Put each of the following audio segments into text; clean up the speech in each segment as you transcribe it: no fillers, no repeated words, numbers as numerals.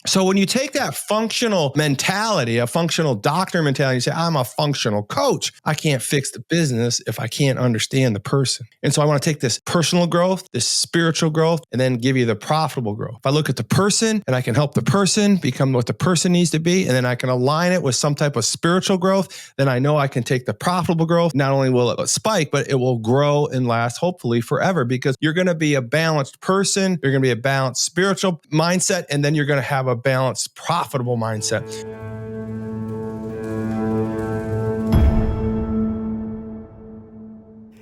So when you take that functional mentality, a functional doctor mentality, you say, I'm a functional coach. I can't fix the business if I can't understand the person. And so I want to take this personal growth, this spiritual growth, and then give you the profitable growth. If I look at the person and I can help the person become what the person needs to be, and then I can align it with some type of spiritual growth, then I know I can take the profitable growth. Not only will it spike, but it will grow and last hopefully forever, because you're going to be a balanced person. You're going to be a balanced spiritual mindset, and then you're going to have a balanced, profitable mindset.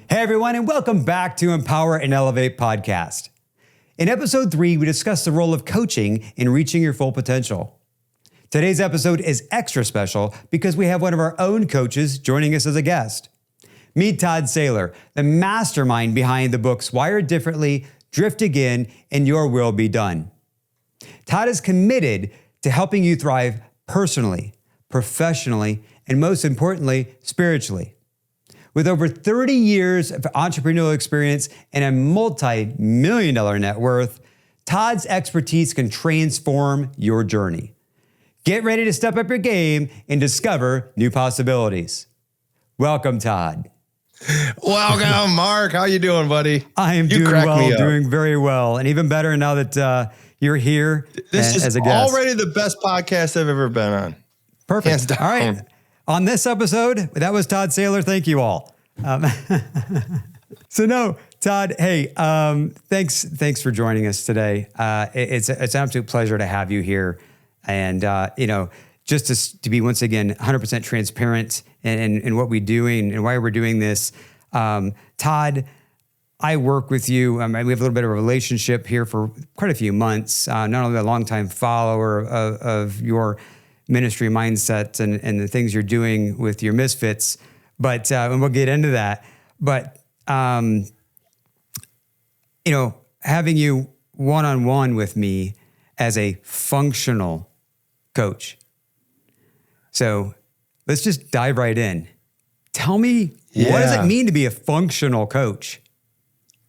Hey everyone, and welcome back to Empower and Elevate podcast. In episode 3, we discussed the role of coaching in reaching your full potential. Today's episode is extra special because we have one of our own coaches joining us as a guest. Meet Todd Saylor, the mastermind behind the books Wired Differently, Drift Again, and Your Will Be Done. Todd is committed to helping you thrive personally, professionally, and most importantly, spiritually. With over 30 years of entrepreneurial experience and a multi-million-dollar net worth, Todd's expertise can transform your journey. Get ready to step up your game and discover new possibilities. Welcome, Todd. Welcome, Marc. How you doing, buddy? I am doing well, doing very well, and even better now that you're here this as is a guest. Already the best podcast I've ever been on. Perfect. Hands down. All right. On this episode, that was Todd Saylor. Thank you all. Todd, hey, thanks for joining us today. It's an absolute pleasure to have you here. And, just to be once again 100% transparent in what we're doing and why we're doing this. Todd, I work with you. We have a little bit of a relationship here for quite a few months. Not only a longtime follower of your ministry mindset and the things you're doing with your misfits, but and we'll get into that. But having you one-on-one with me as a functional coach. So let's just dive right in. Tell me, what does it mean to be a functional coach?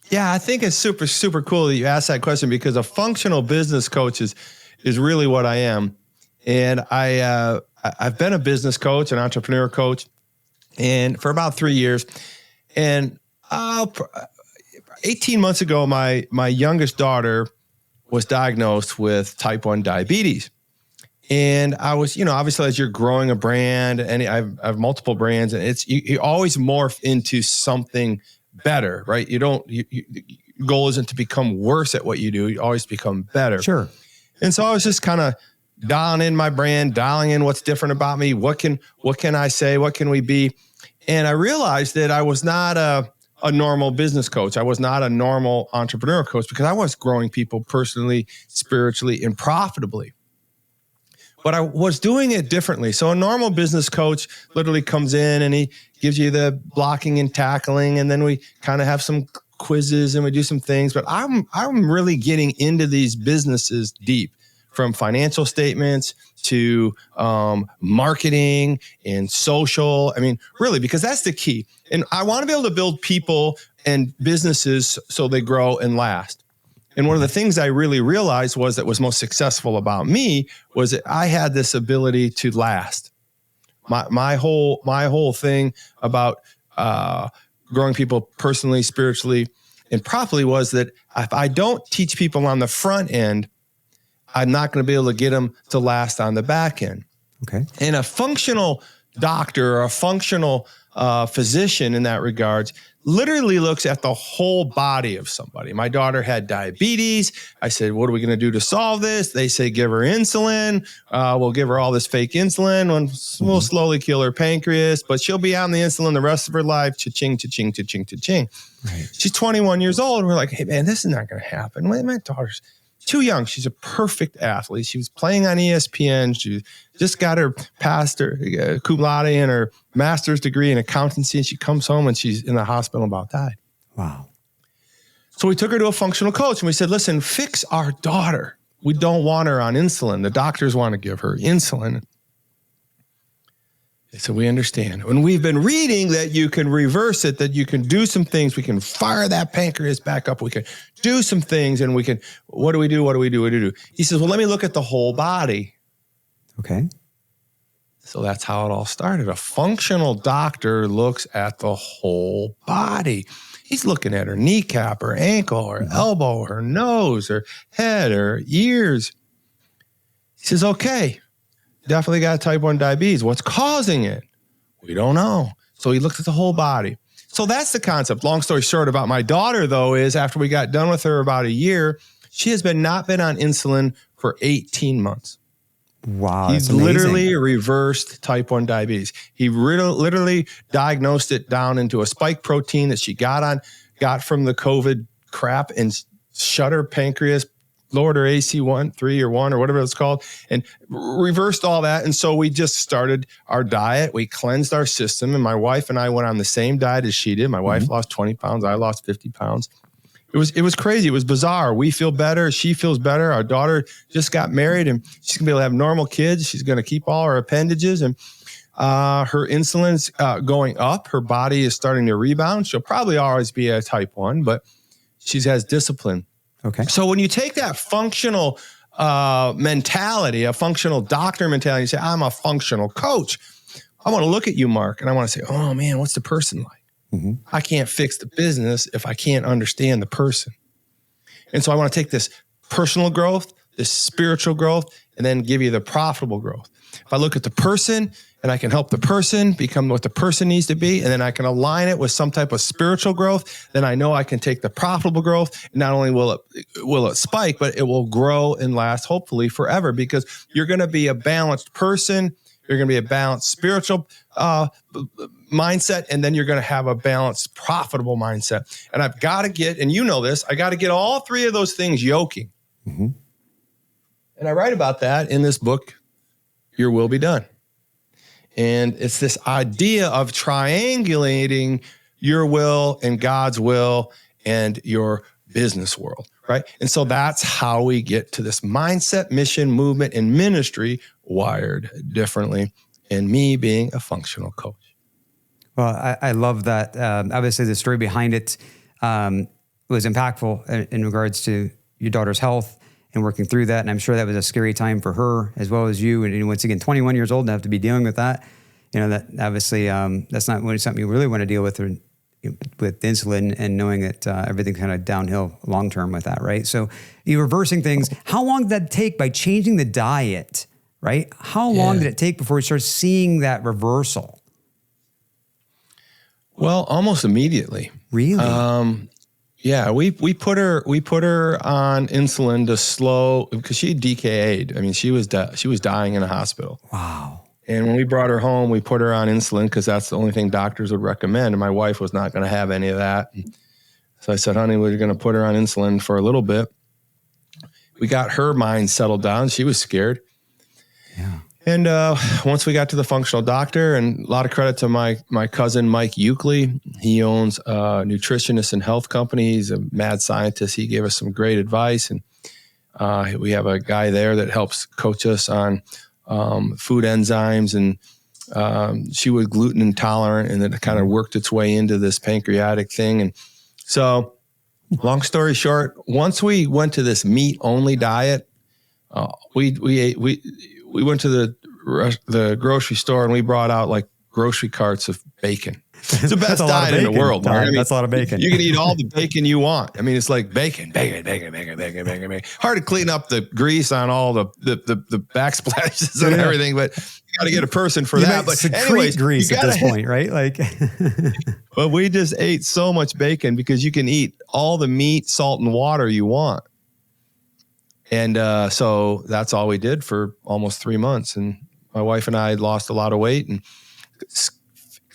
Yeah, I think it's super, super cool that you asked that question, because a functional business coach is really what I am. And I've been a business coach, an entrepreneur coach, and for about 3 years. And 18 months ago, my youngest daughter was diagnosed with type 1 diabetes. And I was, obviously as you're growing a brand, and I have multiple brands, and you always morph into something better, right? Your goal isn't to become worse at what you do. You always become better. Sure. And so I was just kind of dialing in my brand, dialing in what's different about me. What can I say? What can we be? And I realized that I was not a normal business coach. I was not a normal entrepreneur coach, because I was growing people personally, spiritually, and profitably. But I was doing it differently. So a normal business coach literally comes in and he gives you the blocking and tackling, and then we kind of have some quizzes and we do some things. But I'm really getting into these businesses deep, from financial statements to marketing and social. I mean, really, because that's the key. And I want to be able to build people and businesses so they grow and last. And one of the things I really realized was that was most successful about me was that I had this ability to last. My whole thing about growing people personally, spiritually, and properly was that if I don't teach people on the front end, I'm not going to be able to get them to last on the back end. Okay. And a functional doctor or a functional physician in that regard literally looks at the whole body of somebody. My daughter had diabetes. I said, what are we going to do to solve this? They say, give her insulin. We'll give her all this fake insulin. We'll slowly kill her pancreas, but she'll be on the insulin the rest of her life. Cha-ching, cha-ching, cha-ching, cha-ching. Right. She's 21 years old. And we're like, hey, man, this is not going to happen. My daughter's too young. She's a perfect athlete. She was playing on ESPN. She just got her cum laude and her master's degree in accountancy. And she comes home and she's in the hospital and about died. Wow. So we took her to a functional coach and we said, listen, fix our daughter. We don't want her on insulin. The doctors want to give her insulin. So we understand. When we've been reading that you can reverse it, that you can do some things, we can fire that pancreas back up, we can do some things, and we can, what do we do? He says, well, let me look at the whole body. Okay. So that's how it all started. A functional doctor looks at the whole body. He's looking at her kneecap, her ankle, her elbow, her nose, her head, her ears. He says, okay, definitely got type 1 diabetes. What's causing it? We don't know. So he looked at the whole body. So that's the concept. Long story short about my daughter, though, is after we got done with her about a year, she has not been on insulin for 18 months. Wow. He's literally reversed type 1 diabetes. He literally diagnosed it down into a spike protein that she got from the COVID crap, and shut her pancreas, lowered her AC1, 3 or 1 or whatever it's called, and reversed all that. And so we just started our diet. We cleansed our system, and my wife and I went on the same diet as she did. My wife lost 20 pounds. I lost 50 pounds. It was crazy. It was bizarre. We feel better. She feels better. Our daughter just got married, and she's gonna be able to have normal kids. She's gonna keep all her appendages, and her insulin's going up. Her body is starting to rebound. She'll probably always be a type 1, but she has discipline. Okay. So when you take that functional mentality, a functional doctor mentality, you say, I'm a functional coach. I want to look at you, Marc, and I want to say, oh man, what's the person like? Mm-hmm. I can't fix the business if I can't understand the person. And so I want to take this personal growth, this spiritual growth, and then give you the profitable growth. If I look at the person and I can help the person become what the person needs to be, and then I can align it with some type of spiritual growth, then I know I can take the profitable growth. And not only will it spike, but it will grow and last hopefully forever, because you're going to be a balanced person. You're going to be a balanced spiritual mindset, and then you're going to have a balanced, profitable mindset. And I've got to get, and you know this, I got to get all three of those things yoking. Mm-hmm. And I write about that in this book, Your Will Be Done. And it's this idea of triangulating your will and God's will and your business world, right? And so that's how we get to this mindset, mission, movement, and ministry wired differently, and me being a functional coach. Well, I love that. Obviously, the story behind it was impactful in regards to your daughter's health and working through that. And I'm sure that was a scary time for her as well as you. And once again, 21 years old and have to be dealing with that. You know, that obviously that's not something you really want to deal with insulin, and knowing that everything's kind of downhill long term with that, right? So you're reversing things. How long did that take by changing the diet, right? How long did it take before you start seeing that reversal? Well, almost immediately. Really? Yeah, we put her on insulin to slow, because she DKA'd. I mean, she was dying in a hospital. Wow. And when we brought her home, we put her on insulin because that's the only thing doctors would recommend. And my wife was not going to have any of that. So I said, honey, we're going to put her on insulin for a little bit. We got her mind settled down. She was scared. Yeah. And once we got to the functional doctor, and a lot of credit to my cousin, Mike Euclid. He owns a nutritionist and health company. He's a mad scientist. He gave us some great advice. And we have a guy there that helps coach us on food enzymes, and she was gluten intolerant, and it kind of worked its way into this pancreatic thing. And so long story short, once we went to this meat only diet, we went to the grocery store, and we brought out like grocery carts of bacon. It's the best diet in the world. Marc. I mean, that's a lot of bacon. You can eat all the bacon you want. I mean, it's like bacon. Hard to clean up the grease on all the backsplashes and everything, but you got to get a person for that. But anyways, grease at this point, right? Like, but we just ate so much bacon because you can eat all the meat, salt, and water you want. And so that's all we did for almost 3 months. And my wife and I lost a lot of weight and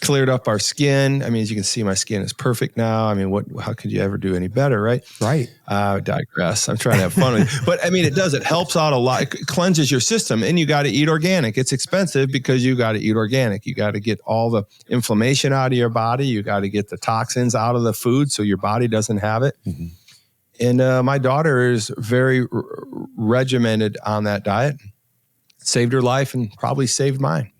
cleared up our skin. I mean, as you can see, my skin is perfect now. I mean, how could you ever do any better, right? Right. I digress. I'm trying to have fun with it. But I mean, it does. It helps out a lot. It cleanses your system, and you got to eat organic. It's expensive because you got to eat organic. You got to get all the inflammation out of your body. You got to get the toxins out of the food so your body doesn't have it. Mm-hmm. And my daughter is very regimented on that diet. Saved her life and probably saved mine.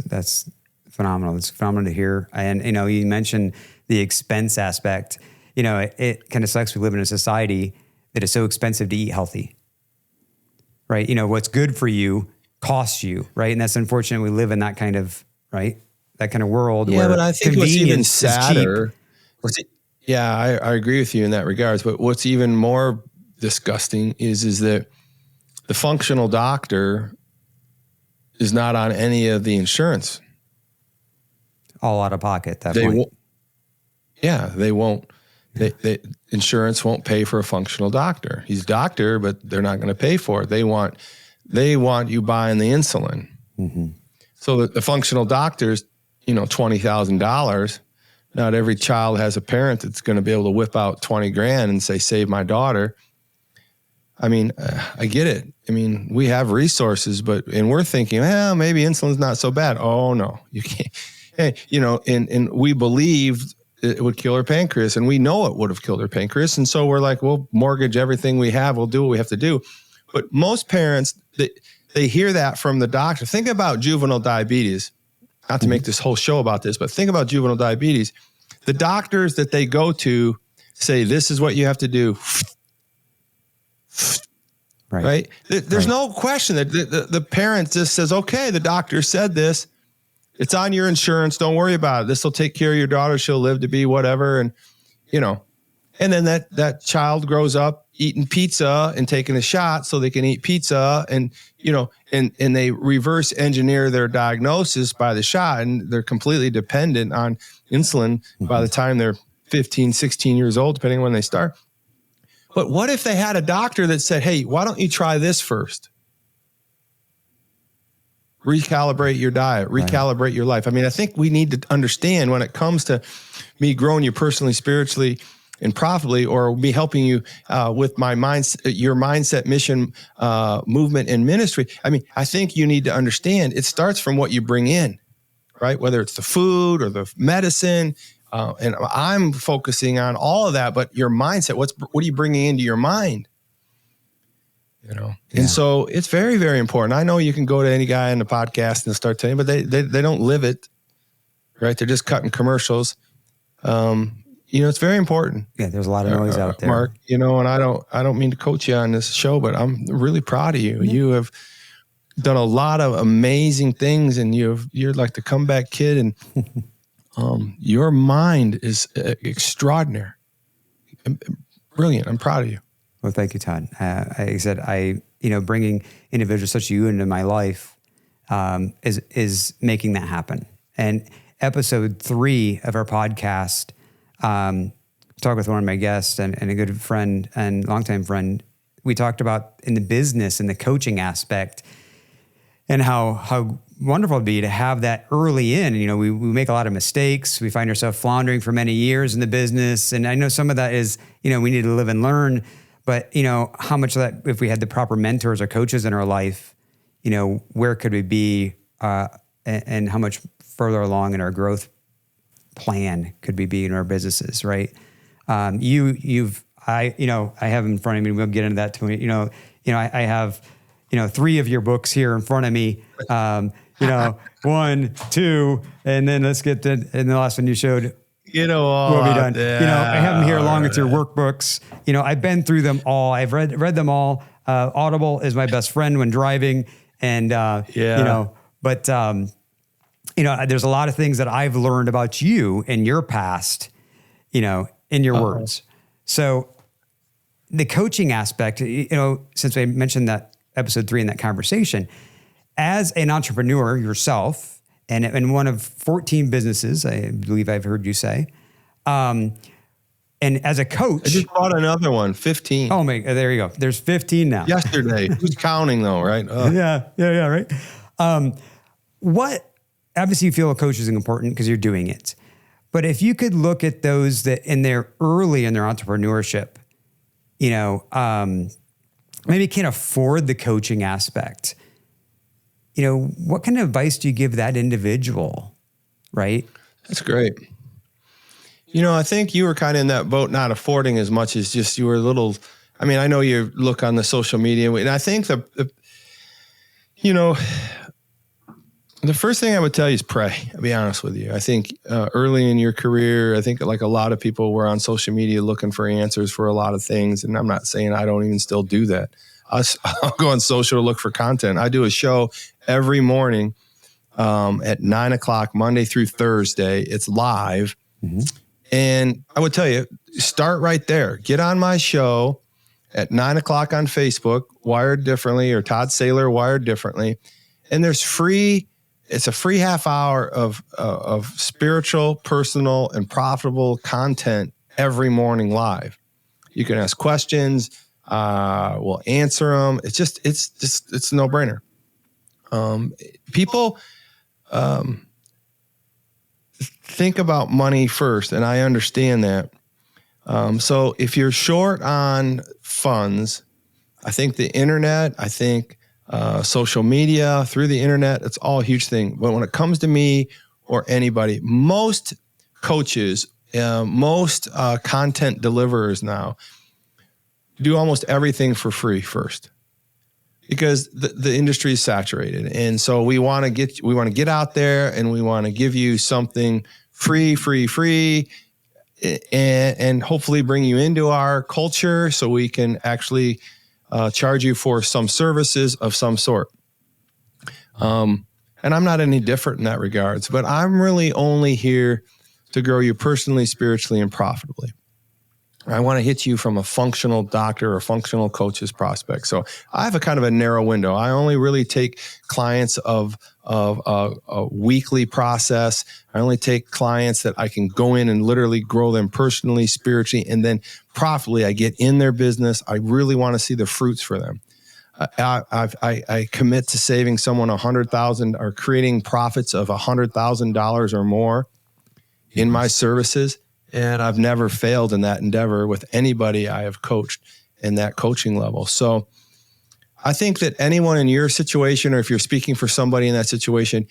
That's phenomenal. It's phenomenal to hear. And, you mentioned the expense aspect. It kind of sucks. We live in a society that is so expensive to eat healthy, right? What's good for you costs you, right? And that's unfortunate. We live in that kind of, right? That kind of world where but I think what's even sadder, is cheap. I agree with you in that regards. But what's even more disgusting is that the functional doctor is not on any of the insurance. All out of pocket at that point. They won't. They insurance won't pay for a functional doctor. He's a doctor, but they're not going to pay for it. They want you buying the insulin. Mm-hmm. So the functional doctor's, $20,000. Not every child has a parent that's going to be able to whip out $20,000 and say, save my daughter. I mean, I get it. I mean, we have resources, and we're thinking, well, maybe insulin's not so bad. Oh no, you can't. And we believed it would kill her pancreas, and we know it would have killed her pancreas. And so we're like, we'll mortgage everything we have. We'll do what we have to do. But most parents, they hear that from the doctor. Think about juvenile diabetes. Not to make this whole show about this, but think about juvenile diabetes. The doctors that they go to say, this is what you have to do. Right? There's no question that the parent just says, okay, the doctor said this. It's on your insurance. Don't worry about it. This will take care of your daughter. She'll live to be whatever. And, and then that child grows up eating pizza and taking a shot so they can eat pizza. And, and they reverse engineer their diagnosis by the shot, and they're completely dependent on insulin by the time they're 15, 16 years old, depending on when they start. But what if they had a doctor that said, hey, why don't you try this first? Recalibrate your diet, recalibrate your life. I mean, I think we need to understand when it comes to me growing you personally, spiritually, and profitably, or me helping you with my your mindset, mission, movement, and ministry. I mean, I think you need to understand it starts from what you bring in, right? Whether it's the food or the medicine. And I'm focusing on all of that, but your mindset, what are you bringing into your mind? And so it's very, very important. I know you can go to any guy in the podcast and start telling, but they don't live it, right? They're just cutting commercials. It's very important. Yeah, there's a lot of noise out there, Mark. And I don't mean to coach you on this show, but I'm really proud of you. Yeah. You have done a lot of amazing things, and you're like the comeback kid, and your mind is extraordinary, brilliant. I'm proud of you. Well, thank you, Todd. I said, bringing individuals such as you into my life is making that happen. And episode 3 of our podcast, talk with one of my guests and a good friend and longtime friend. We talked about in the business and the coaching aspect, and how wonderful it'd be to have that early in. We make a lot of mistakes. We find ourselves floundering for many years in the business. And I know some of that is, we need to live and learn. But, how much of that, if we had the proper mentors or coaches in our life, where could we be and how much further along in our growth plan could we be in our businesses, right? I have in front of me, we'll get into that too. I have, 3 of your books here in front of me, 1, 2, and then let's get to, and the last one you showed, we'll be done. I have them here along with your workbooks. I've been through them all. I've read them all. Audible is my best friend when driving. And, but there's a lot of things that I've learned about you in your past, in your words. So the coaching aspect, since I mentioned that episode 3 in that conversation, as an entrepreneur yourself, and one of 14 businesses, I believe I've heard you say, and as a coach, I just bought another one, 15. Oh my, there you go. There's 15 now. Yesterday. Who's counting though, right? Yeah, right. Obviously you feel a coach is important because you're doing it. But if you could look at those that in their early in their entrepreneurship, maybe can't afford the coaching aspect, what kind of advice do you give that individual, right? That's great. I think you were kind of in that boat, not affording as much as just you were a little, I know you look on the social media, and I think the The first thing I would tell you is pray. I'll be honest with you. I think early in your career, I think like a lot of people were on social media looking for answers for a lot of things. And I'm not saying I don't even still do that. I'll go on social to look for content. I do a show every morning at 9 o'clock, Monday through Thursday. It's live. Mm-hmm. And I would tell you, start right there. Get on my show at 9 o'clock on Facebook, Wired Differently, or Todd Saylor, Wired Differently. And there's it's a free half hour of spiritual, personal, and profitable content every morning live. You can ask questions. We'll answer them. It's a no-brainer. People think about money first, and I understand that. So if you're short on funds, I think the internet, social media through the internet, it's all a huge thing. But when it comes to me or anybody, most coaches, most content deliverers now do almost everything for free first, because the industry is saturated. And so we want to get out there and we want to give you something free, and hopefully bring you into our culture so we can actually charge you for some services of some sort. And I'm not any different in that regards, but I'm really only here to grow you personally, spiritually, and profitably. I want to hit you from a functional doctor or functional coach's prospect. So I have a kind of a narrow window. I only really take clients of a weekly process. I only take clients that I can go in and literally grow them personally, spiritually, and then profitably. I get in their business. I really want to see the fruits for them. I commit to saving someone $100,000 or creating profits of $100,000 or more in my services. And I've never failed in that endeavor with anybody I have coached in that coaching level. So I think that anyone in your situation, or if you're speaking for somebody in that situation,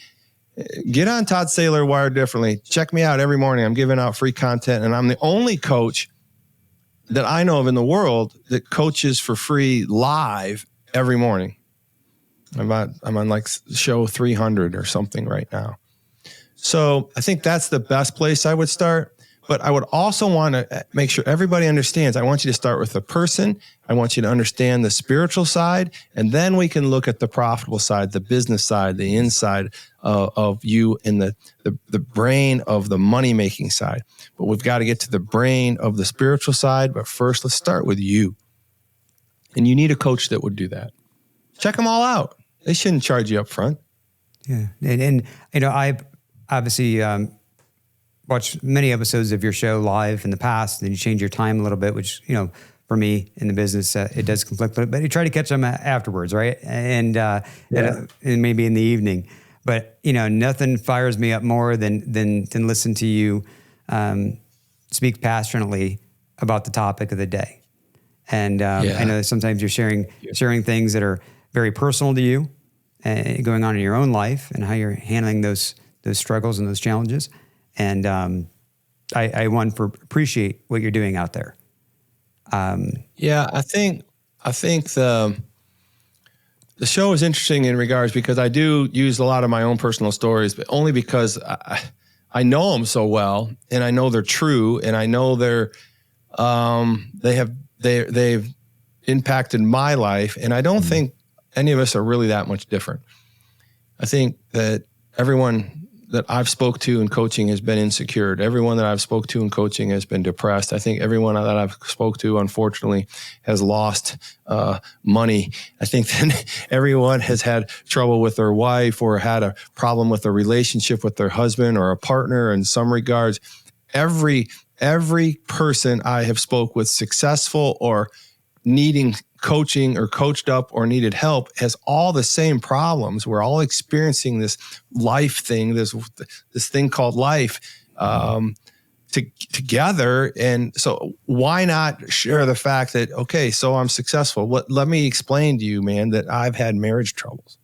get on Todd Saylor, Wired Differently. Check me out every morning. I'm giving out free content, and I'm the only coach that I know of in the world that coaches for free live every morning. I'm on like show 300 or something right now. So I think that's the best place I would start. But I would also want to make sure everybody understands. I want you to start with the person. I want you to understand the spiritual side, and then we can look at the profitable side, the business side, the inside of you, and the brain of the money-making side. But we've got to get to the brain of the spiritual side. But first, let's start with you. And you need a coach that would do that. Check them all out. They shouldn't charge you up front. Yeah. And I obviously watched many episodes of your show live in the past, and you change your time a little bit, which, for me in the business, it does conflict, but you try to catch them afterwards, right? And maybe in the evening. But, nothing fires me up more than listen to you speak passionately about the topic of the day. And I know that sometimes you're sharing things that are very personal to you, going on in your own life, and how you're handling those struggles and those challenges. And I appreciate what you're doing out there. I think the show is interesting in regards because I do use a lot of my own personal stories, but only because I know them so well, and I know they're true, and I know they've impacted my life, and I don't think any of us are really that much different. I think that everyone that I've spoke to in coaching has been insecure. Everyone that I've spoke to in coaching has been depressed. I think everyone that I've spoke to, unfortunately, has lost money. I think that everyone has had trouble with their wife or had a problem with a relationship with their husband or a partner in some regards. Every person I have spoke with, successful or needing coaching or coached up or needed help, has all the same problems. We're all experiencing this life thing, this thing called life together. And so why not share the fact that, okay, so I'm successful. Let me explain to you, man, that I've had marriage troubles.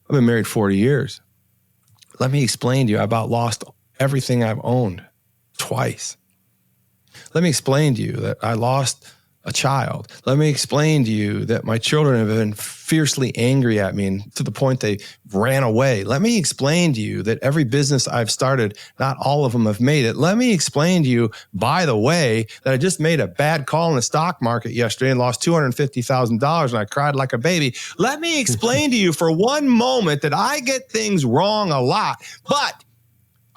I've been married 40 years. Let me explain to you, I about lost everything I've owned twice. Let me explain to you that I lost a child. Let me explain to you that my children have been fiercely angry at me and to the point they ran away. Let me explain to you that every business I've started, not all of them have made it. Let me explain to you, by the way, that I just made a bad call in the stock market yesterday and lost $250,000 and I cried like a baby. Let me explain to you for one moment that I get things wrong a lot, but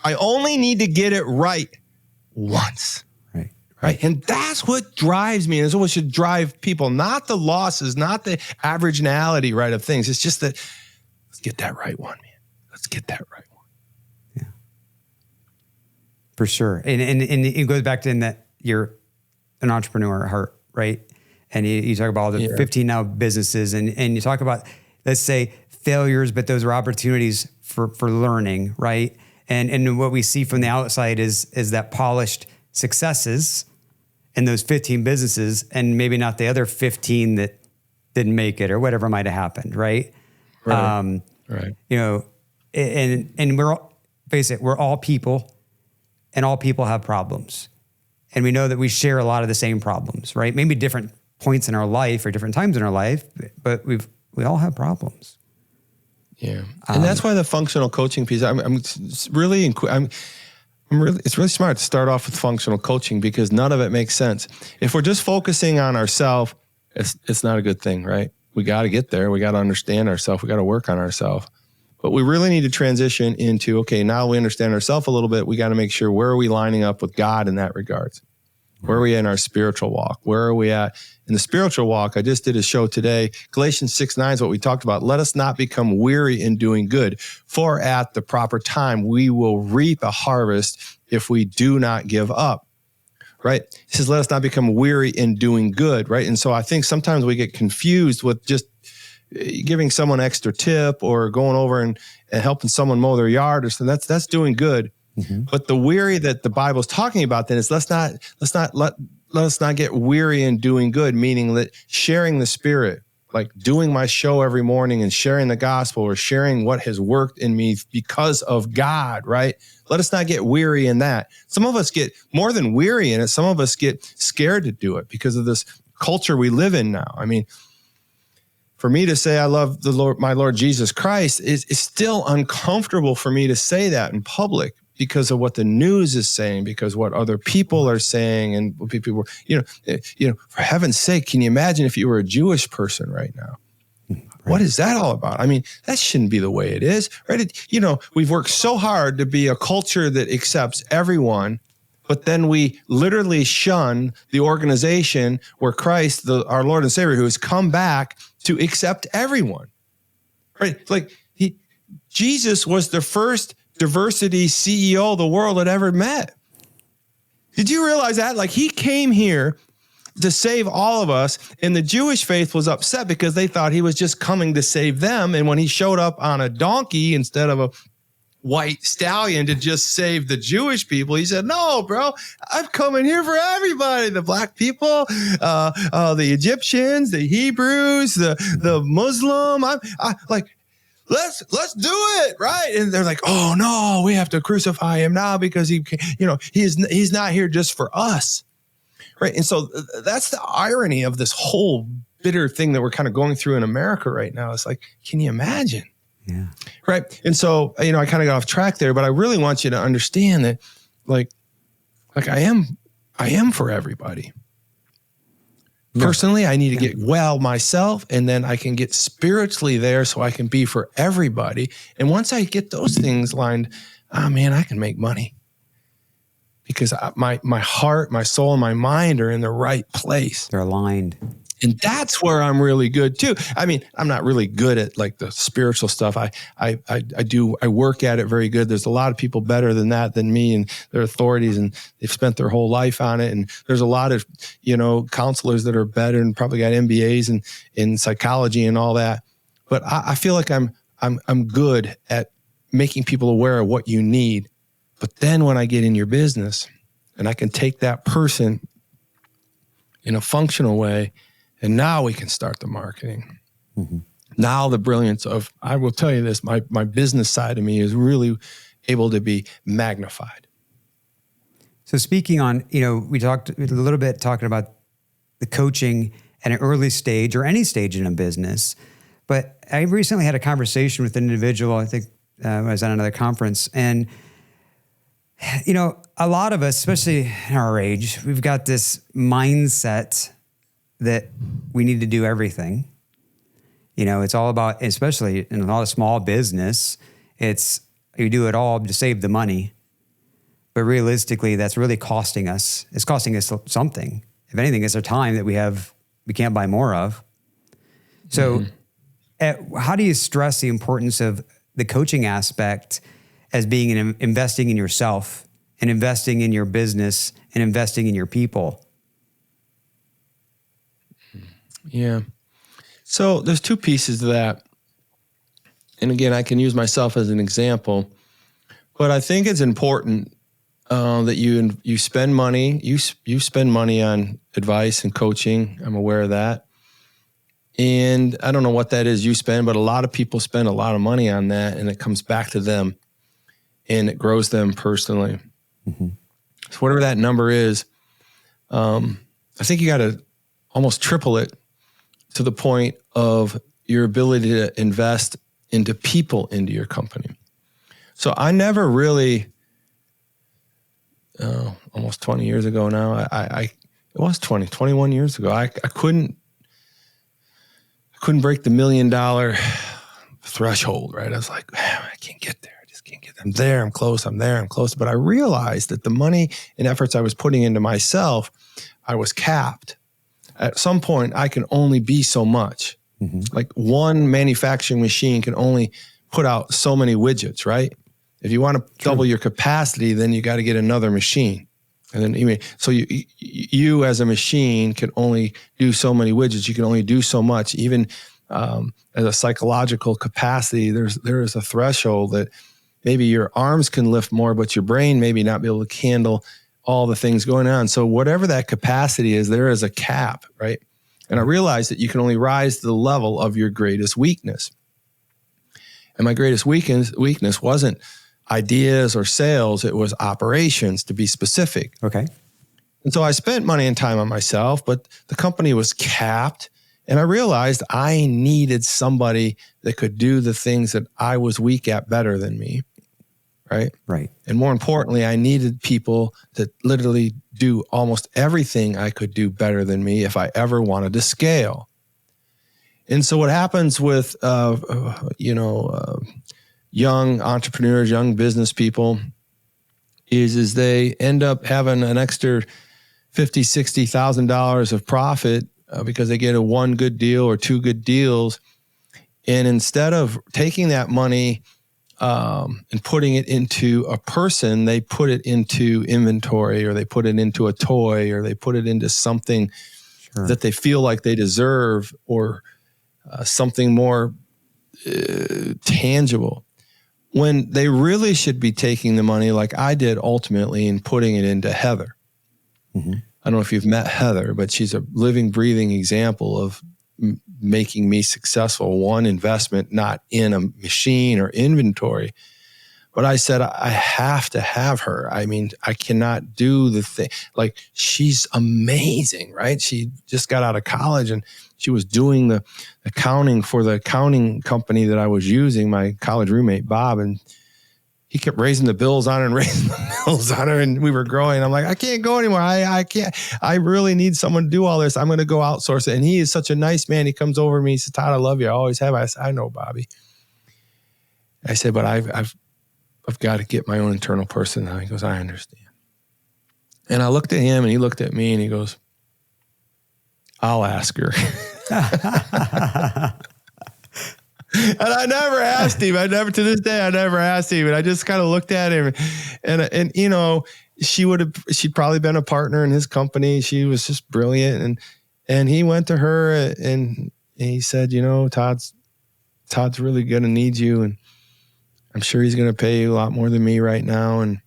I only need to get it right once. Right. And that's what drives me. And it's what should drive people, not the losses, not the averageality, right, of things. It's just that let's get that right one, man. Let's get that right one. Yeah. For sure. And it goes back to in that you're an entrepreneur at heart, right? And you talk about all the 15 now businesses and you talk about, let's say, failures, but those are opportunities for learning, right? And what we see from the outside is that polished successes in those 15 businesses and maybe not the other 15 that didn't make it or whatever might have happened. Right. Right. You know, and we're all, face it, we're all people and all people have problems. And we know that we share a lot of the same problems, right? Maybe different points in our life or different times in our life, but we all have problems. Yeah. And that's why the functional coaching piece, it's really smart to start off with functional coaching because none of it makes sense. If we're just focusing on ourselves, it's not a good thing, right? We got to get there. We got to understand ourselves. We got to work on ourselves. But we really need to transition into, okay, now we understand ourselves a little bit. We got to make sure where are we lining up with God in that regards? Where are we in our spiritual walk? Where are we at in the spiritual walk? I just did a show today. Galatians 6:9 is what we talked about. Let us not become weary in doing good, for at the proper time we will reap a harvest if we do not give up, right? It says, let us not become weary in doing good, right? And so I think sometimes we get confused with just giving someone extra tip or going over and helping someone mow their yard or something. That's doing good. Mm-hmm. But the weary that the Bible's talking about then is let us not get weary in doing good, meaning that sharing the Spirit, like doing my show every morning and sharing the gospel or sharing what has worked in me because of God, right? Let us not get weary in that. Some of us get more than weary in it. Some of us get scared to do it because of this culture we live in now. I mean, for me to say I love the Lord, my Lord Jesus Christ is still uncomfortable for me to say that in public because of what the news is saying, because what other people are saying, and what people were, for heaven's sake, can you imagine if you were a Jewish person right now? Right. What is that all about? I mean, that shouldn't be the way it is, right? We've worked so hard to be a culture that accepts everyone, but then we literally shun the organization where Christ, our Lord and Savior, who has come back to accept everyone, right? Like Jesus was the first diversity CEO the world had ever met. Did you realize that? Like he came here to save all of us, and the Jewish faith was upset because they thought he was just coming to save them. And when he showed up on a donkey instead of a white stallion to just save the Jewish people, he said, no, bro, I'm coming here for everybody. The black people, the Egyptians, the Hebrews, the Muslim. Let's do it, right? And they're like, oh no, we have to crucify him now because he's not here just for us, right? And so that's the irony of this whole bitter thing that we're kind of going through in America right now. It's like, can you imagine? Yeah. Right. And so, I kind of got off track there, but I really want you to understand that like I am for everybody. Personally, I need to get well myself, and then I can get spiritually there so I can be for everybody. And once I get those things lined, I can make money because my heart, my soul, and my mind are in the right place. They're aligned. And that's where I'm really good too. I mean, I'm not really good at like the spiritual stuff. I work at it very good. There's a lot of people better than me, and they're authorities, and they've spent their whole life on it. And there's a lot of, counselors that are better and probably got MBAs in psychology and all that. But I feel like I'm good at making people aware of what you need. But then when I get in your business and I can take that person in a functional way, and now we can start the marketing. Mm-hmm. Now the brilliance of, I will tell you this, my business side of me is really able to be magnified. So speaking on, we talked a little bit talking about the coaching at an early stage or any stage in a business. But I recently had a conversation with an individual, I think I was at another conference, and a lot of us, especially in our age, we've got this mindset that we need to do everything. It's all about, especially in a lot of small business, it's you do it all to save the money. But realistically, that's really costing us. It's costing us something. If anything, it's our time that we can't buy more of. So how do you stress the importance of the coaching aspect as being investing in yourself and investing in your business and investing in your people? Yeah. So there's two pieces to that. And again, I can use myself as an example, but I think it's important that you spend money. You spend money on advice and coaching. I'm aware of that. And I don't know what that is you spend, but a lot of people spend a lot of money on that, and it comes back to them and it grows them personally. Mm-hmm. So whatever that number is, I think you got to almost triple it to the point of your ability to invest into people into your company. So I never really, almost 20 years ago now, it was 21 years ago, I couldn't break the $1 million threshold, right? I was like, I can't get there. I just can't get there. I'm there, I'm close, I'm there, I'm close. But I realized that the money and efforts I was putting into myself, I was capped. At some point, I can only be so much. Mm-hmm. Like one manufacturing machine can only put out so many widgets, right? If you want to double your capacity, then you got to get another machine. And then so you as a machine can only do so many widgets. You can only do so much. Even as a psychological capacity, there is a threshold that maybe your arms can lift more, but your brain maybe not be able to handle all the things going on. So whatever that capacity is, there is a cap, right? And I realized that you can only rise to the level of your greatest weakness. And my greatest weakness wasn't ideas or sales, it was operations, to be specific. Okay. And so I spent money and time on myself, but the company was capped. And I realized I needed somebody that could do the things that I was weak at better than me. Right? Right. And more importantly, I needed people that literally do almost everything I could do better than me if I ever wanted to scale. And so what happens with, young entrepreneurs, young business people is they end up having an extra $50,000, $60,000 of profit because they get a one good deal or two good deals. And instead of taking that money and putting it into a person, they put it into inventory, or they put it into a toy, or they put it into something that they feel like they deserve, or something more tangible. When they really should be taking the money, like I did ultimately, and putting it into Heather. Mm-hmm. I don't know if you've met Heather, but she's a living, breathing example of making me successful. One, investment, not in a machine or inventory. But I said, I have to have her. I mean, I cannot do the thing. Like, she's amazing, right? She just got out of college and she was doing the accounting for the accounting company that I was using, my college roommate, Bob, and he kept raising the bills on her and raising the bills on her, and we were growing. I'm like, I can't go anymore. I can't. I really need someone to do all this. I'm going to go outsource it. And he is such a nice man. He comes over to me. He says, Todd, I love you. I always have. I said, I know, Bobby. I said, but I've got to get my own internal person now. He goes, I understand. And I looked at him and he looked at me and he goes, I'll ask her. And I never asked him. To this day, I never asked him. And I just kind of looked at him and you know, she'd probably been a partner in his company. She was just brilliant. And he went to her and he said, you know, Todd's really going to need you. And I'm sure he's going to pay you a lot more than me right now. And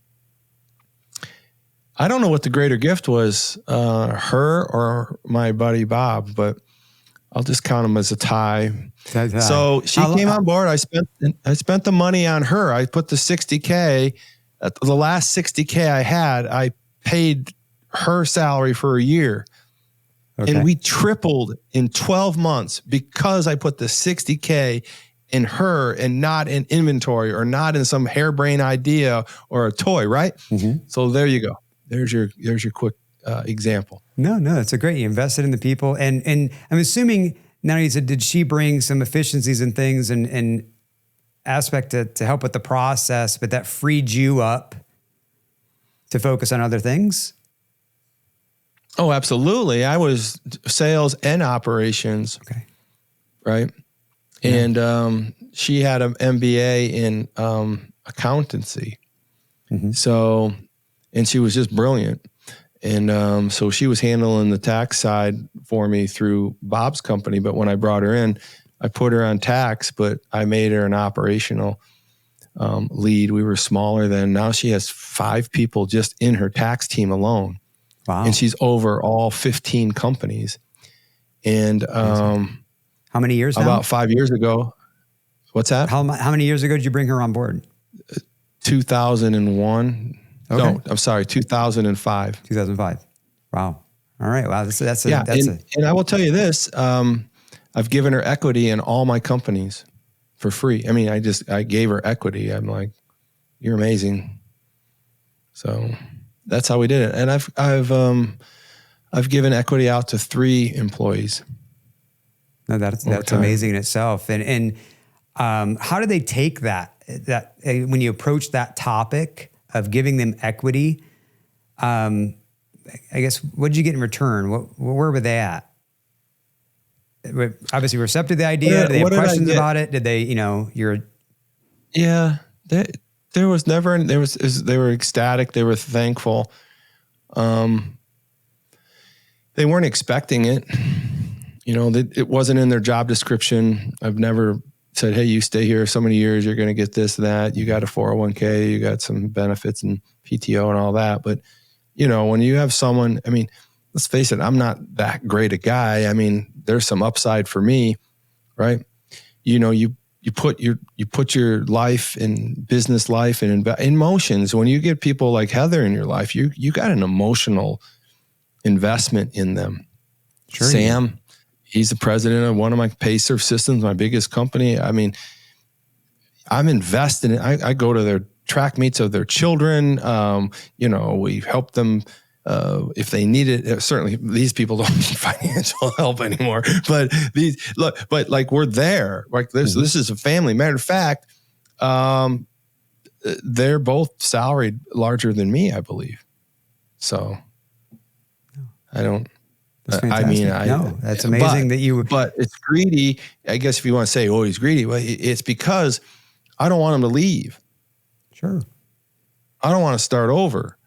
I don't know what the greater gift was, her or my buddy Bob, but I'll just count them as a tie. So she came on board. I spent the money on her. I put the $60K, the last $60K I had, I paid her salary for a year. Okay. And we tripled in 12 months because I put the 60K in her and not in inventory or not in some harebrained idea or a toy, right? Mm-hmm. So there you go. There's your quick example. No, it's a great. You invested in the people, and I'm assuming now you said, did she bring some efficiencies and things and aspect to help with the process, but that freed you up to focus on other things? Oh, absolutely. I was sales and operations. Okay. Right. Yeah. And she had an MBA in accountancy. Mm-hmm. So, and she was just brilliant. And so she was handling the tax side for me through Bob's company. But when I brought her in, I put her on tax, but I made her an operational lead. We were smaller then. Now she has 5 people just in her tax team alone. Wow. And she's over all 15 companies. And how many years now? About 5 years ago. What's that? How many years ago did you bring her on board? 2001. Okay. No, I'm sorry, 2005. 2005. Wow. All right. Wow. And I will tell you this. I've given her equity in all my companies for free. I mean, I gave her equity. I'm like, you're amazing. So that's how we did it. And I've given equity out to 3 employees. No, that's amazing in itself. And how do they take that when you approach that topic of giving them equity? I guess, what did you get in return? Where were they at? Obviously receptive to the idea. Did they have questions about it? Did they, Yeah, they were ecstatic. They were thankful. They weren't expecting it. It wasn't in their job description. I've never said, hey, you stay here so many years, you're going to get this, that. You got a 401k, you got some benefits and PTO and all that. But, when you have someone, I mean, let's face it, I'm not that great a guy. I mean, there's some upside for me, right? You put your life and business life and emotions. When you get people like Heather in your life, you got an emotional investment in them. Sure. Sam, he's the president of one of my Pacer systems, my biggest company. I mean, I'm invested in it. I go to their track meets of their children. We help them if they need it. Certainly, these people don't need financial help anymore. But we're there. Like this, this is a family. Matter of fact, they're both salaried larger than me, I believe. So I don't. That's fantastic. That's amazing that you. But it's greedy. I guess if you want to say, "Oh, he's greedy," well, it's because I don't want him to leave. Sure. I don't want to start over.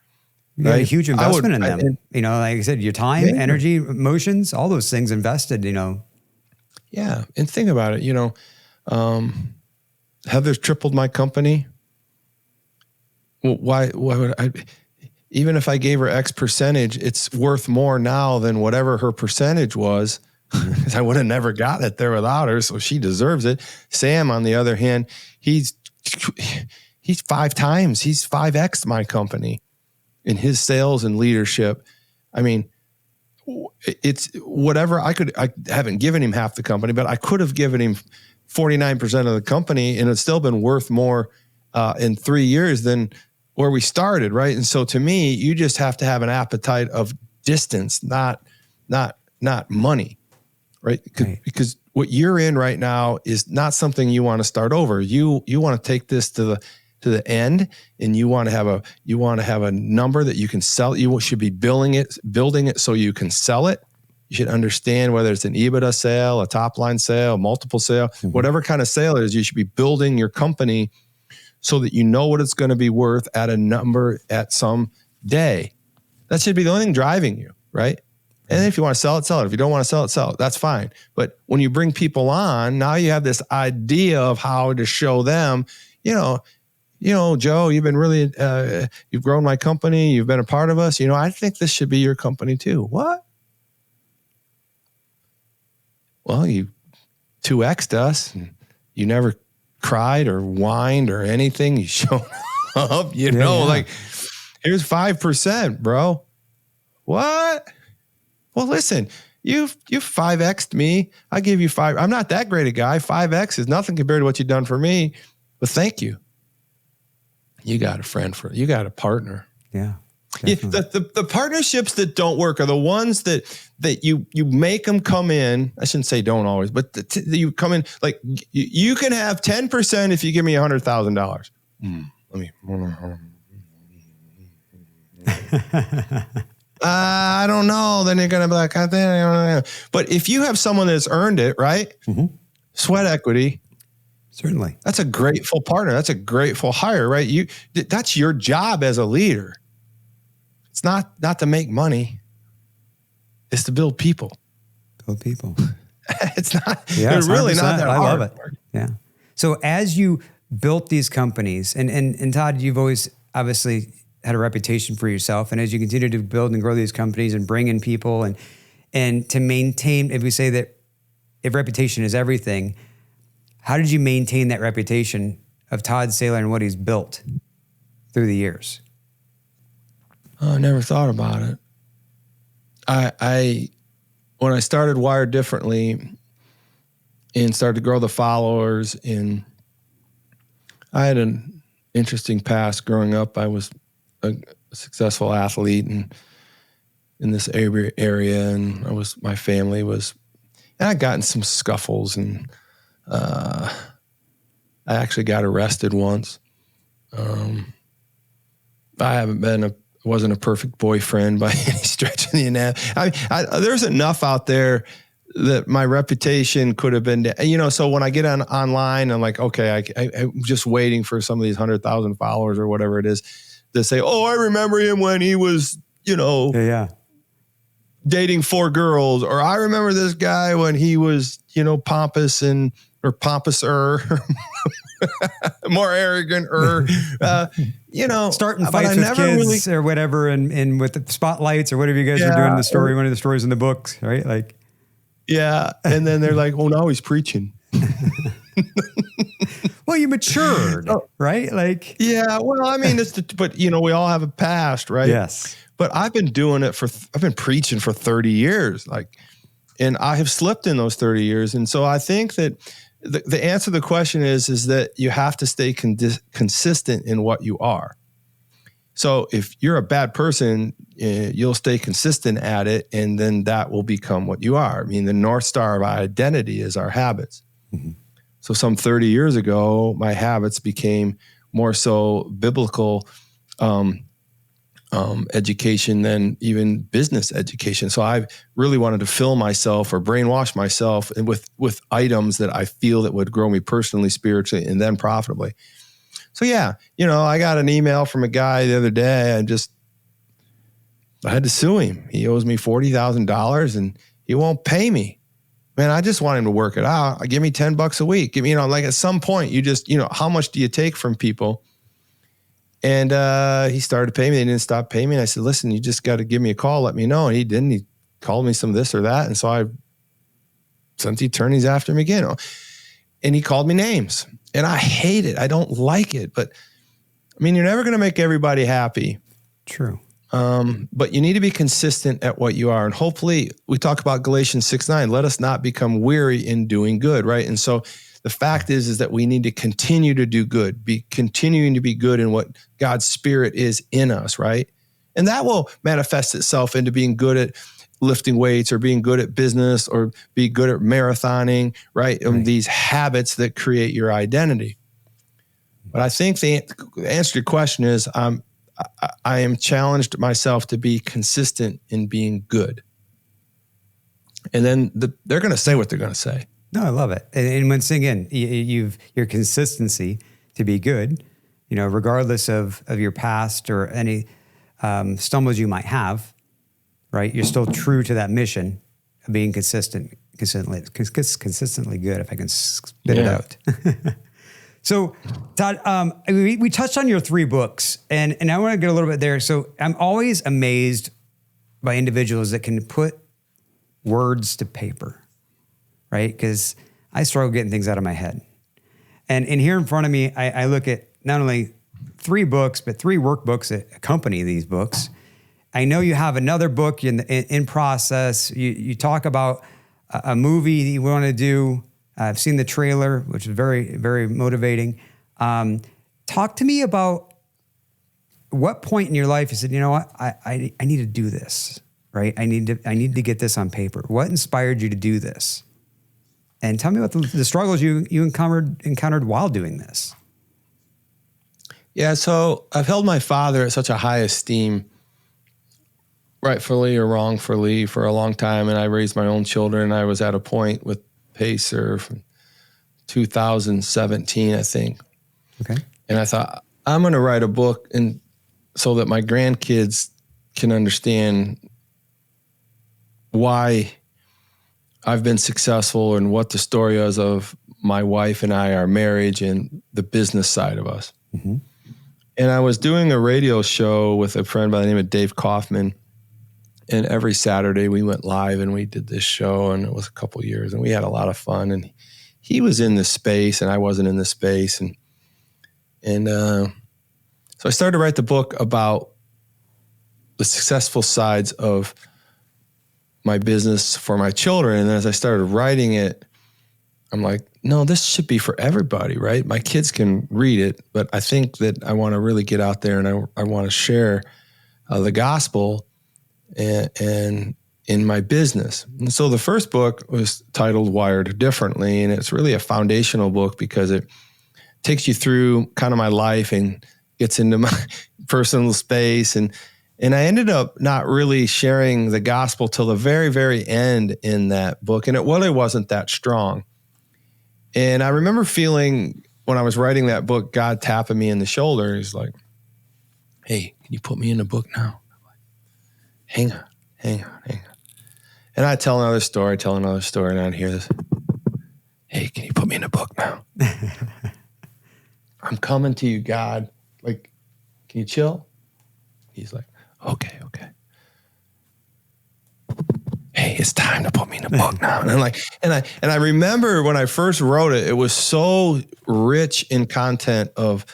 You got a huge investment in them. Like I said, your time, energy, emotions, all those things invested. Yeah, and think about it. Heather's tripled my company. Well, why would I? Even if I gave her X percentage, it's worth more now than whatever her percentage was. I would have never gotten it there without her, so she deserves it. Sam, on the other hand, he's 5 times. He's 5X my company in his sales and leadership. I mean, it's whatever I haven't given him half the company, but I could have given him 49% of the company, and it's still been worth more in 3 years than where we started, right? And so to me, you just have to have an appetite of distance, not money, right? Because what you're in right now is not something you want to start over. You want to take this to the end, and you want to have a number that you can sell. You should be building it so you can sell it. You should understand whether it's an EBITDA sale, a top line sale, multiple sale, whatever kind of sale it is. You should be building your company so that you know what it's going to be worth at a number at some day. That should be the only thing driving you, right? And then if you want to sell it, sell it. If you don't want to sell it, sell it. That's fine. But when you bring people on, now you have this idea of how to show them, Joe, you've been really, you've grown my company. You've been a part of us. I think this should be your company too. What? Well, you 2X'd us. And you never cried or whined or anything. You showed up, like, here's 5%, bro. What? Well, listen, you've 5X'd me. I give you 5. I'm not that great a guy. 5X is nothing compared to what you've done for me, but thank you. You got a friend you got a partner. Yeah. Yeah, the partnerships that don't work are the ones that you make them come in. I shouldn't say don't always, but you come in like you can have 10% if you give me $100,000. Let me. I don't know. Then you're gonna be like, I don't know. But if you have someone that's earned it, right? Mm-hmm. Sweat equity. Certainly. That's a grateful partner. That's a grateful hire, right? That's your job as a leader. It's not to make money. It's to build people. Build people. It's not. Yeah, it's really not that hard. I love it. Yeah. So as you built these companies, and Todd, you've always obviously had a reputation for yourself, and as you continue to build and grow these companies and bring in people and to maintain, if we say that if reputation is everything, how did you maintain that reputation of Todd Saylor and what he's built through the years? Oh, I never thought about it. I when I started Wired Differently and started to grow the followers, and I had an interesting past growing up. I was a successful athlete in this area, and my family was, and I got in some scuffles, and I actually got arrested once. I wasn't a perfect boyfriend by any stretch of the analogy. There's enough out there that my reputation could have been, so when I get online, I'm like, okay, I'm just waiting for some of these 100,000 followers or whatever it is to say, oh, I remember him when he was, dating 4 girls, or I remember this guy when he was, pompous or pompuser, more arrogant, starting fights with kids or whatever, and with the spotlights or whatever you guys are doing in the story, one of the stories in the books, right? Like, yeah. And then they're like, oh, now he's preaching. Well, you matured, right? Like, yeah, well, I mean, but we all have a past, right? Yes. But I've been preaching for 30 years, and I have slipped in those 30 years. And so I think that the answer to the question is that you have to stay consistent in what you are. So if you're a bad person, you'll stay consistent at it, and then that will become what you are. I mean, the North Star of our identity is our habits. Mm-hmm. So some 30 years ago, my habits became more so biblical education than even business education. So I really wanted to fill myself or brainwash myself with items that I feel that would grow me personally, spiritually, and then profitably. So yeah, I got an email from a guy the other day. I had to sue him. He owes me $40,000 and he won't pay me. Man, I just want him to work it out. Give me $10 a week. Give me, like at some point you just, how much do you take from people? And he started to pay me. They didn't stop paying me. And I said, listen, you just got to give me a call. Let me know. And he didn't. He called me some of this or that. And so I sent the attorneys after him again. And he called me names. And I hate it. I don't like it. But I mean, you're never going to make everybody happy. True. But you need to be consistent at what you are. And hopefully we talk about Galatians 6:9. Let us not become weary in doing good, right? And so the fact is that we need to continue to do good, be continuing to be good in what God's Spirit is in us, right? And that will manifest itself into being good at lifting weights or being good at business or be good at marathoning, right? These habits that create your identity. But I think the answer to your question is I am challenged myself to be consistent in being good. And then they're going to say what they're going to say. No, I love it. And once again, your consistency to be good, regardless of your past or any stumbles you might have, right? You're still true to that mission of being consistently good, if I can spit it out. So, Todd, we touched on your 3 books, and I want to get a little bit there. So I'm always amazed by individuals that can put words to paper, right? Because I struggle getting things out of my head. And here in front of me, I look at not only 3 books, but 3 workbooks that accompany these books. I know you have another book in process. You talk about a movie that you want to do. I've seen the trailer, which is very, very motivating. Talk to me about what point in your life you said, you know what, I need to do this, right? I need to get this on paper. What inspired you to do this? And tell me about the struggles you encountered while doing this. Yeah, so I've held my father at such a high esteem, rightfully or wrongfully, for a long time. And I raised my own children. I was at a point with Pacer from 2017, I think. Okay. And I thought, I'm going to write a book and so that my grandkids can understand why I've been successful and what the story is of my wife and I, our marriage, and the business side of us. Mm-hmm. And I was doing a radio show with a friend by the name of Dave Kaufman. And every Saturday we went live and we did this show, and it was a couple of years, and we had a lot of fun. And he was in this space and I wasn't in this space. And so I started to write the book about the successful sides of my business for my children. And as I started writing it, I'm like, no, this should be for everybody, right? My kids can read it, but I think that I want to really get out there and I want to share the gospel and in my business. And so the first book was titled Wired Differently, and it's really a foundational book because it takes you through kind of my life and gets into my personal space. And I ended up not really sharing the gospel till the very, very end in that book. And it really wasn't that strong. And I remember feeling when I was writing that book, God tapping me in the shoulder. He's like, hey, can you put me in the book now? I'm like, hang on. And I tell another story, and I'd hear this. Hey, can you put me in the book now? I'm coming to you, God. Like, can you chill? He's like, okay. Hey, it's time to put me in the book now. And I'm like, and I remember when I first wrote it, it was so rich in content of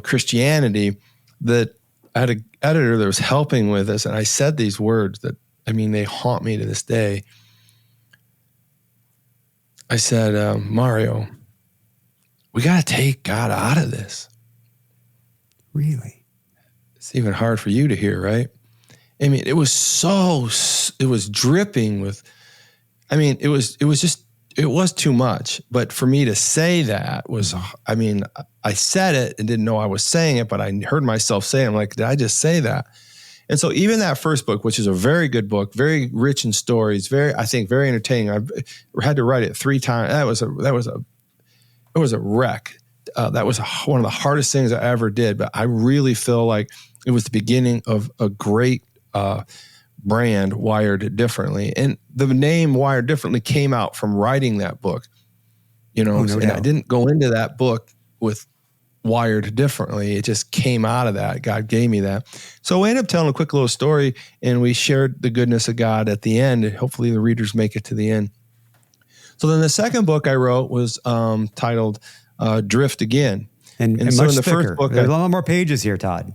Christianity that I had an editor that was helping with this, and I said these words that, I mean, they haunt me to this day. I said, Mario, we got to take God out of this. Really? It's even hard for you to hear, right? I mean, it was dripping with, I mean, it was too much. But for me to say that was, I mean, I said it and didn't know I was saying it, but I heard myself say it. I'm like, did I just say that? And so even that first book, which is a very good book, very rich in stories, I think very entertaining. I had to write it 3 times. It was a wreck. That was one of the hardest things I ever did. But I really feel like it was the beginning of a great brand, Wired Differently. And the name Wired Differently came out from writing that book. You know, and I didn't go into that book with Wired Differently. It just came out of that. God gave me that. So we ended up telling a quick little story, and we shared the goodness of God at the end. And hopefully the readers make it to the end. So then the second book I wrote was titled Drift Again. And so much in the thicker. first book, There's a lot more pages here, Todd.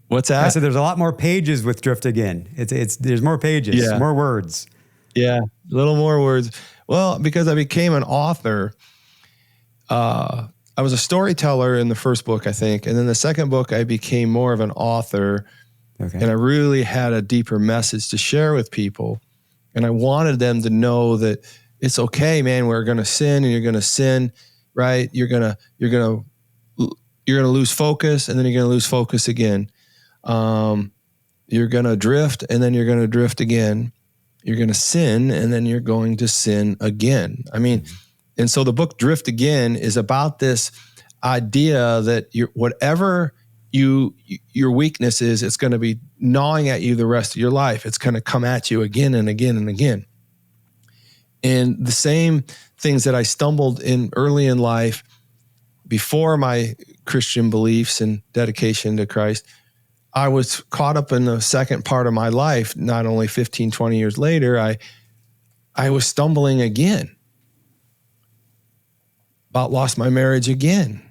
What's that? I said there's a lot more pages with Drift Again. There's more pages, more words. Yeah, a little more words. Well, because I became an author, I was a storyteller in the first book, I think. And then the second book, I became more of an author. Okay. And I really had a deeper message to share with people. And I wanted them to know that it's okay, man. We're going to sin, and you're going to sin, right? You're going to lose focus, and then you're going to lose focus again. You're going to drift, and then you're going to drift again. You're going to sin, and then you're going to sin again. I mean, and so the book Drift Again is about this idea that whatever your weakness is, it's going to be gnawing at you the rest of your life. It's going to come at you again and again and again. And the same things that I stumbled in early in life before my Christian beliefs and dedication to Christ, I was caught up in the second part of my life. Not only 15, 20 years later, I was stumbling again. About lost my marriage again.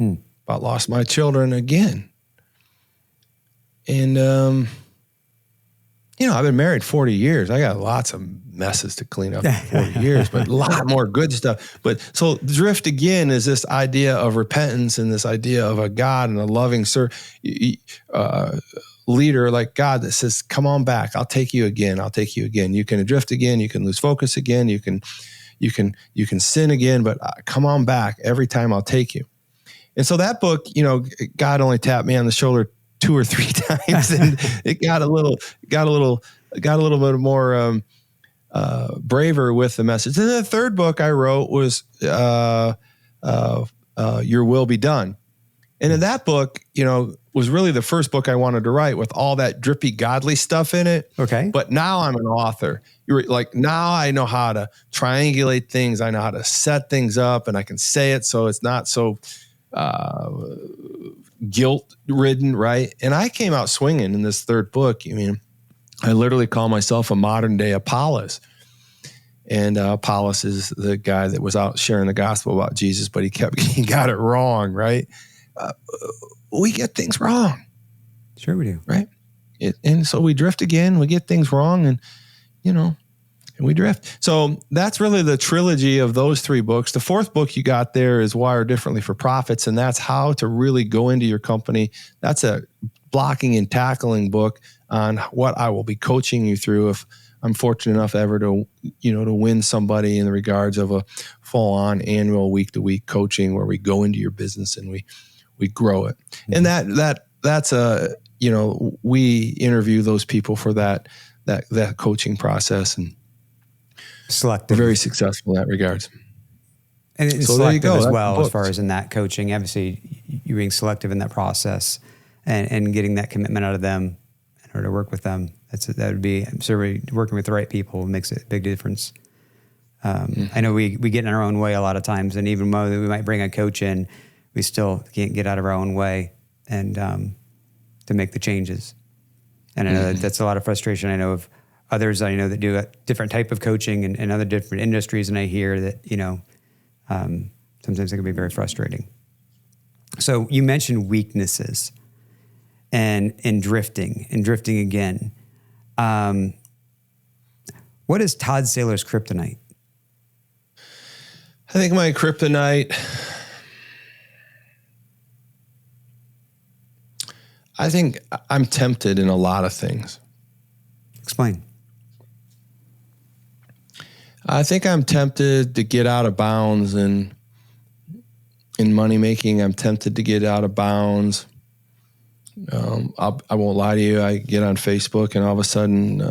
About lost my children again. And, I've been married 40 years. I got lots of messes to clean up in 40 years, but a lot more good stuff. But so drift again is this idea of repentance and this idea of a God and a loving leader like God that says, come on back. I'll take you again. I'll take you again. You can drift again. You can lose focus again. You can sin again, but come on back. Every time I'll take you. And so that book, God only tapped me on the shoulder 2 or 3 times, and it got a little bit more braver with the message. And the third book I wrote was Your Will Be Done. And in that book, was really the first book I wanted to write with all that drippy godly stuff in it. Okay. But now I'm an author. Now I know how to triangulate things. I know how to set things up, and I can say it so it's not so guilt-ridden, right? And I came out swinging in this third book. I literally call myself a modern-day Apollos. And Apollos is the guy that was out sharing the gospel about Jesus, but he got it wrong, right? We get things wrong. Sure we do. Right? And so we drift again. We get things wrong, and we drift. So that's really the trilogy of those 3 books. The 4th book you got there is Wired Differently for Profits, and that's how to really go into your company. That's a blocking and tackling book on what I will be coaching you through if I'm fortunate enough ever to win somebody in the regards of a full-on annual week-to-week coaching where we go into your business and we grow it. Mm-hmm. And that's we interview those people for that coaching process, and selective. We're very successful in that regards. And it's so selective as well, as far as in that coaching. Obviously, you're being selective in that process and getting that commitment out of them in order to work with them. That would be certainly working with the right people makes a big difference. I know we get in our own way a lot of times, and even though we might bring a coach in, we still can't get out of our own way and to make the changes. And I know that's a lot of frustration. I know of others I know that do a different type of coaching and other different industries, and I hear that, sometimes it can be very frustrating. So you mentioned weaknesses and drifting again. What is Todd Saylor's kryptonite? I think my kryptonite, I think I'm tempted in a lot of things. Explain. I think I'm tempted to get out of bounds in money making. I'm tempted to get out of bounds. I won't lie to you. I get on Facebook and all of a sudden,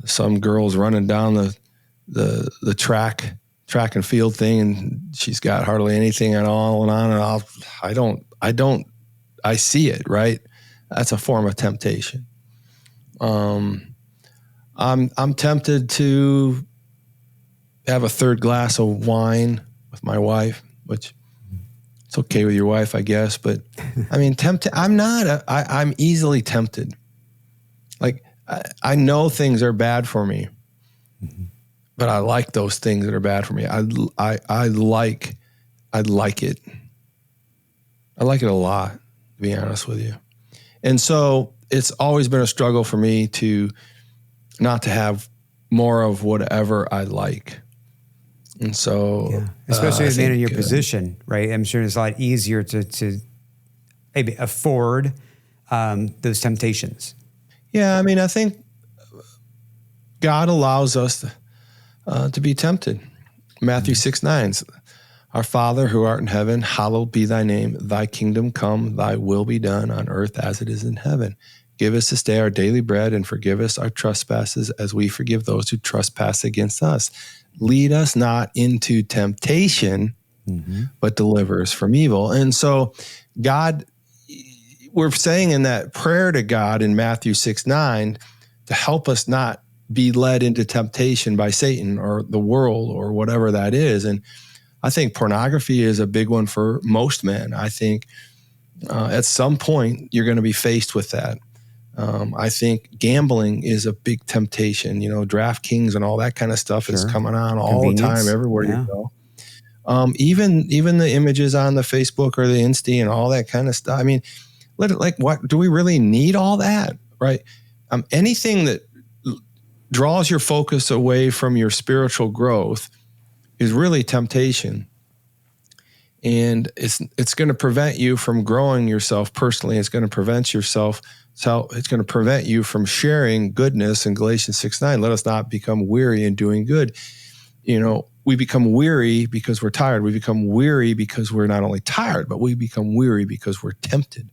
some girl's running down the track and field thing, and she's got hardly anything at all, and I see it, right? That's a form of temptation. I'm tempted to have a third glass of wine with my wife, which it's okay with your wife, I guess. But I mean, I'm easily tempted. Like I know things are bad for me, but I like those things that are bad for me. I like it. I like it a lot, to be honest with you. And so it's always been a struggle for me to not to have more of whatever I like. And so, especially as a man in your position, right? I'm sure it's a lot easier to maybe afford those temptations. Yeah, I mean, I think God allows us to be tempted. Matthew 6:9, our Father who art in heaven, hallowed be thy name. Thy kingdom come, thy will be done on earth as it is in heaven. Give us this day our daily bread, and forgive us our trespasses as we forgive those who trespass against us. Lead us not into temptation, but deliver us from evil. And so God, we're saying in that prayer to God in Matthew 6:9 to help us not be led into temptation by Satan or the world or whatever that is. And I think pornography is a big one for most men. I think at some point you're going to be faced with that. I think gambling is a big temptation. DraftKings and all that kind of stuff is coming on all the time, everywhere you go. Even the images on the Facebook or the Insta and all that kind of stuff. I mean, what do we really need all that? Right. Anything that draws your focus away from your spiritual growth is really temptation. And it's going to prevent you from growing yourself personally. It's going to prevent yourself. So it's going to prevent you from sharing goodness in Galatians 6:9. Let us not become weary in doing good. We become weary because we're tired. We become weary because we're not only tired, but we become weary because we're tempted.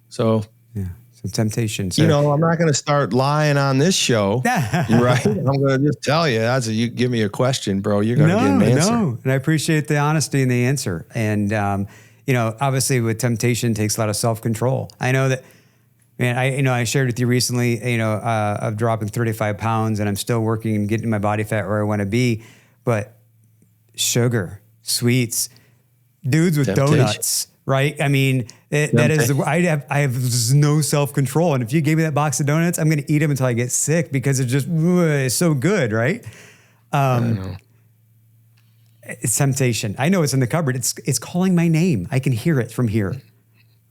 So, yeah, some temptation. So, I'm not going to start lying on this show, right? I'm going to just tell you, you give me a question, bro, you're going to get an answer. No, and I appreciate the honesty in the answer. And, obviously with temptation takes a lot of self-control. I know that, man, I shared with you recently, of dropping 35 pounds and I'm still working and getting my body fat where I want to be. But sugar, sweets, dudes with temptation. Donuts, right? I mean, that is, I have no self-control. And if you gave me that box of donuts, I'm going to eat them until I get sick because it's so good, right? I know. It's temptation. I know it's in the cupboard. It's calling my name. I can hear it from here,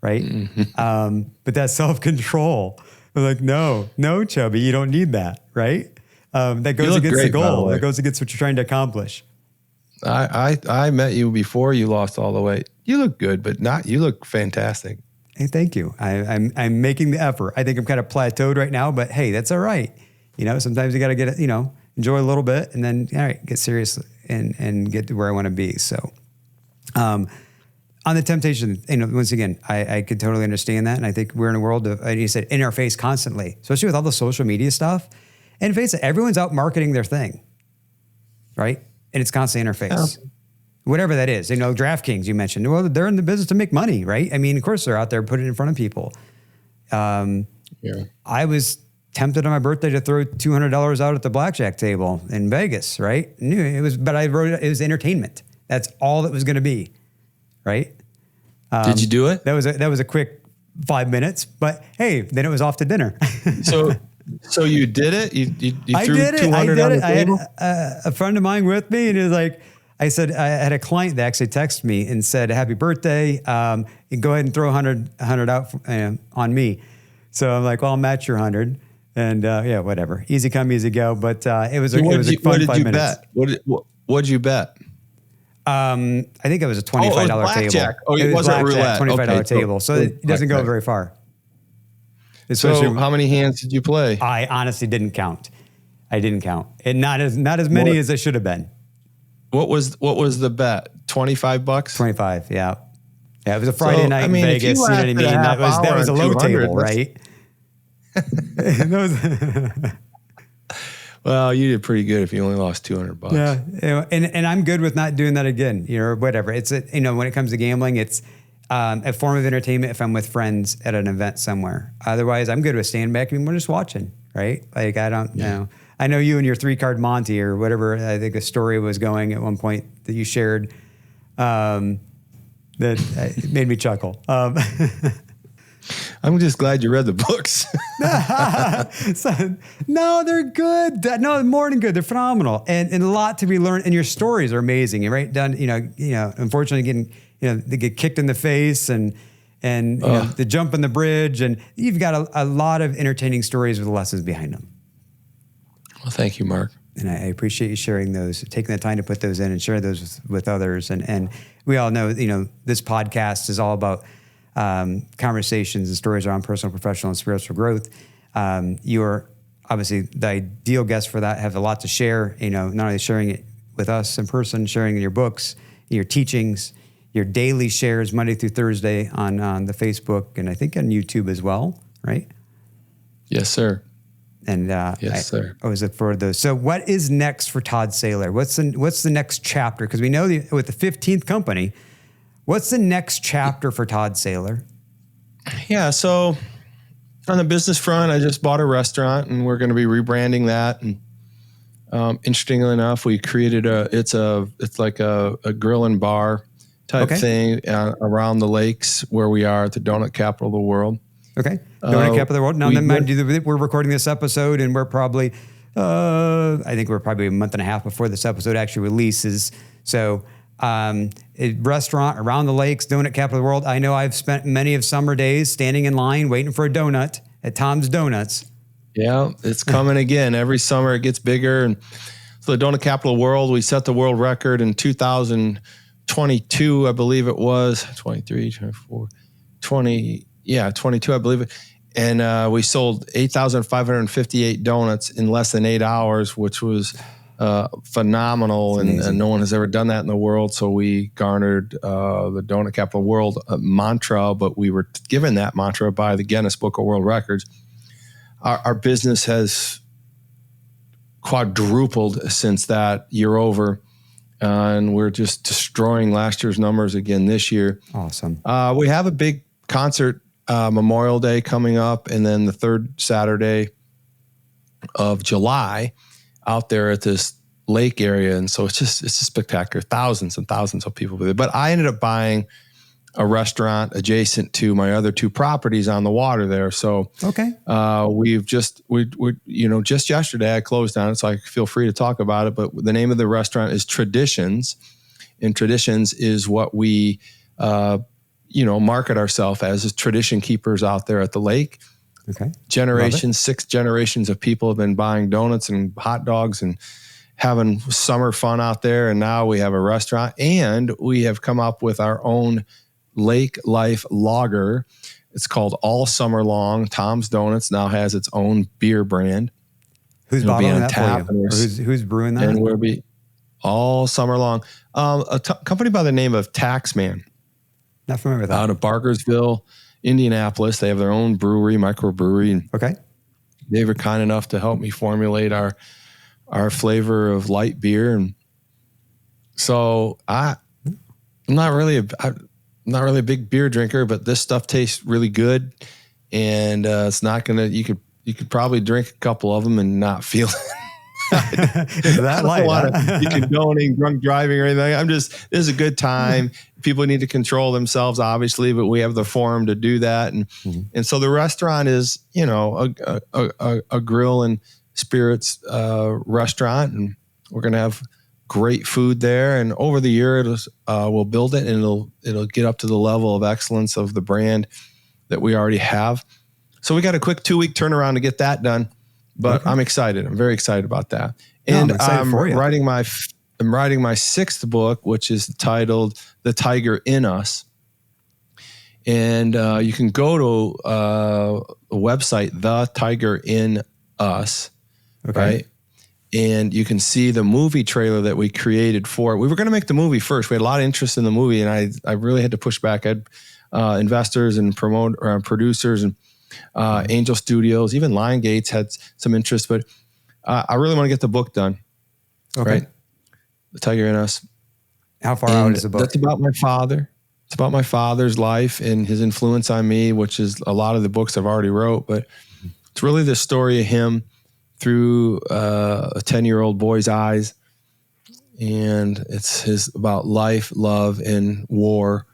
right? Mm-hmm. But that self-control, I'm like, no, Chubby, you don't need that, right? That goes against the goal. That goes against what you're trying to accomplish. I met you before you lost all the weight. You look good, but you look fantastic. Hey, thank you. I'm making the effort. I think I'm kind of plateaued right now, but hey, that's all right. Sometimes you got to get it, enjoy a little bit and then, all right, get serious and get to where I want to be. So, on the temptation, once again, I could totally understand that. And I think we're in a world of, you said, in our face constantly, especially with all the social media stuff. And face it, everyone's out marketing their thing, right? And it's constantly in our face. Yeah. Whatever that is. DraftKings, you mentioned. Well, they're in the business to make money, right? I mean, of course, they're out there putting it in front of people. I was tempted on my birthday to throw $200 out at the blackjack table in Vegas, right? But I wrote it was entertainment. That's all it was going to be, right? Did you do it? That was a quick 5 minutes, but hey, then it was off to dinner. So you did it? You threw $200 on the table? I had a friend of mine with me, and it was like, I had a client that actually texted me and said, happy birthday. You go ahead and throw 100 out on me. So I'm like, well, I'll match your 100. And whatever. Easy come, easy go. But it was a fun 5 minutes. What did you bet? I think it was a $25 table. Oh, it wasn't roulette. $25 table. So it doesn't go very far. So how many hands did you play? I honestly didn't count. I didn't count. And not as many as I should have been. What was the bet? $25? 25, yeah. Yeah, it was a Friday night in Vegas. You know what I mean? That was a low table, right? Well, you did pretty good if you only lost $200. Yeah, and I'm good with not doing that again. Whatever. It's when it comes to gambling, it's a form of entertainment if I'm with friends at an event somewhere. Otherwise, I'm good with standing back and we're just watching, right? Like I don't know. I know you and your 3-card Monty or whatever. I think a story was going at one point that you shared that made me chuckle. I'm just glad you read the books. No, they're good. No, more than good. They're phenomenal, and a lot to be learned. And your stories are amazing. You're right done. Unfortunately, getting they get kicked in the face and the jump on the bridge, and you've got a lot of entertaining stories with lessons behind them. Well, thank you, Marc. And I appreciate you sharing those, taking the time to put those in and share those with others. And we all know, this podcast is all about conversations and stories around personal, professional, and spiritual growth. You're obviously the ideal guest for that, have a lot to share, not only sharing it with us in person, sharing your books, your teachings, your daily shares Monday through Thursday on the Facebook and I think on YouTube as well, right? Yes, sir. And yes, sir. I always look forward to those. So what is next for Todd Saylor? What's the next chapter? Because we know with the 15th company, what's the next chapter for Todd Saylor? Yeah, so on the business front, I just bought a restaurant and we're going to be rebranding that. And interestingly enough, we created it's like a grill and bar type thing around the lakes where we are at the donut capital of the world. Okay. Donut capital of the world. Now, mind you, we're recording this episode and we're probably, I think we're probably a month and a half before this episode actually releases. So a restaurant around the lakes, donut capital of the world. I know I've spent many of summer days standing in line waiting for a donut at Tom's Donuts. Yeah, it's coming again. Every summer it gets bigger. And so the donut capital of the world, we set the world record in 2022, I believe it was. 23, 24, 20, 22, I believe it. And we sold 8,558 donuts in less than 8 hours, which was phenomenal. And no one has ever done that in the world. So we garnered the donut capital of the world mantra, but we were given that mantra by the Guinness Book of World Records. Our business has quadrupled since that year over. And we're just destroying last year's numbers again this year. Awesome. We have a big concert, Memorial Day coming up, and then the third Saturday of July out there at this lake area. And so it's just spectacular. Thousands and thousands of people there. But I ended up buying a restaurant adjacent to my other two properties on the water there. So okay, just yesterday I closed on it, so I feel free to talk about it. But the name of the restaurant is Traditions, and Traditions is what we market ourselves as tradition keepers out there at the lake. Okay, generations, 6 generations of people have been buying donuts and hot dogs and having summer fun out there. And now we have a restaurant, and we have come up with our own Lake Life Lager. It's called All Summer Long. Tom's Donuts now has its own beer brand. Who's bottling that for you? Who's brewing that? And we'll be all summer long. A company by the name of Taxman. Not familiar with that. Out of Barkersville, Indianapolis. They have their own brewery, microbrewery. Okay. They were kind enough to help me formulate our flavor of light beer. And so I'm not really a big beer drinker, but this stuff tastes really good. And it's not gonna. You could probably drink a couple of them and not feel it. That light, you condoning drunk driving or anything. This is a good time. People need to control themselves, obviously, but we have the forum to do that. And so the restaurant is, a grill and spirits restaurant, and we're gonna have great food there. And over the year, we'll build it, and it'll get up to the level of excellence of the brand that we already have. So we got a quick 2-week turnaround to get that done, but okay. I'm excited. I'm very excited about that. And I'm writing my 6th book, which is titled The Tiger in Us. And you can go to the website, The Tiger in Us, okay. Right? And you can see the movie trailer that we created for it. We were going to make the movie first. We had a lot of interest in the movie, and I really had to push back. I had investors and producers and Angel Studios, even Liongates had some interest, but I really want to get the book done. Okay. Right? The Tiger in Us. How far out is the book? That's about my father. It's about my father's life and his influence on me, which is a lot of the books I've already wrote, but it's really the story of him through a 10-year-old boy's eyes. And it's about life, love, and war.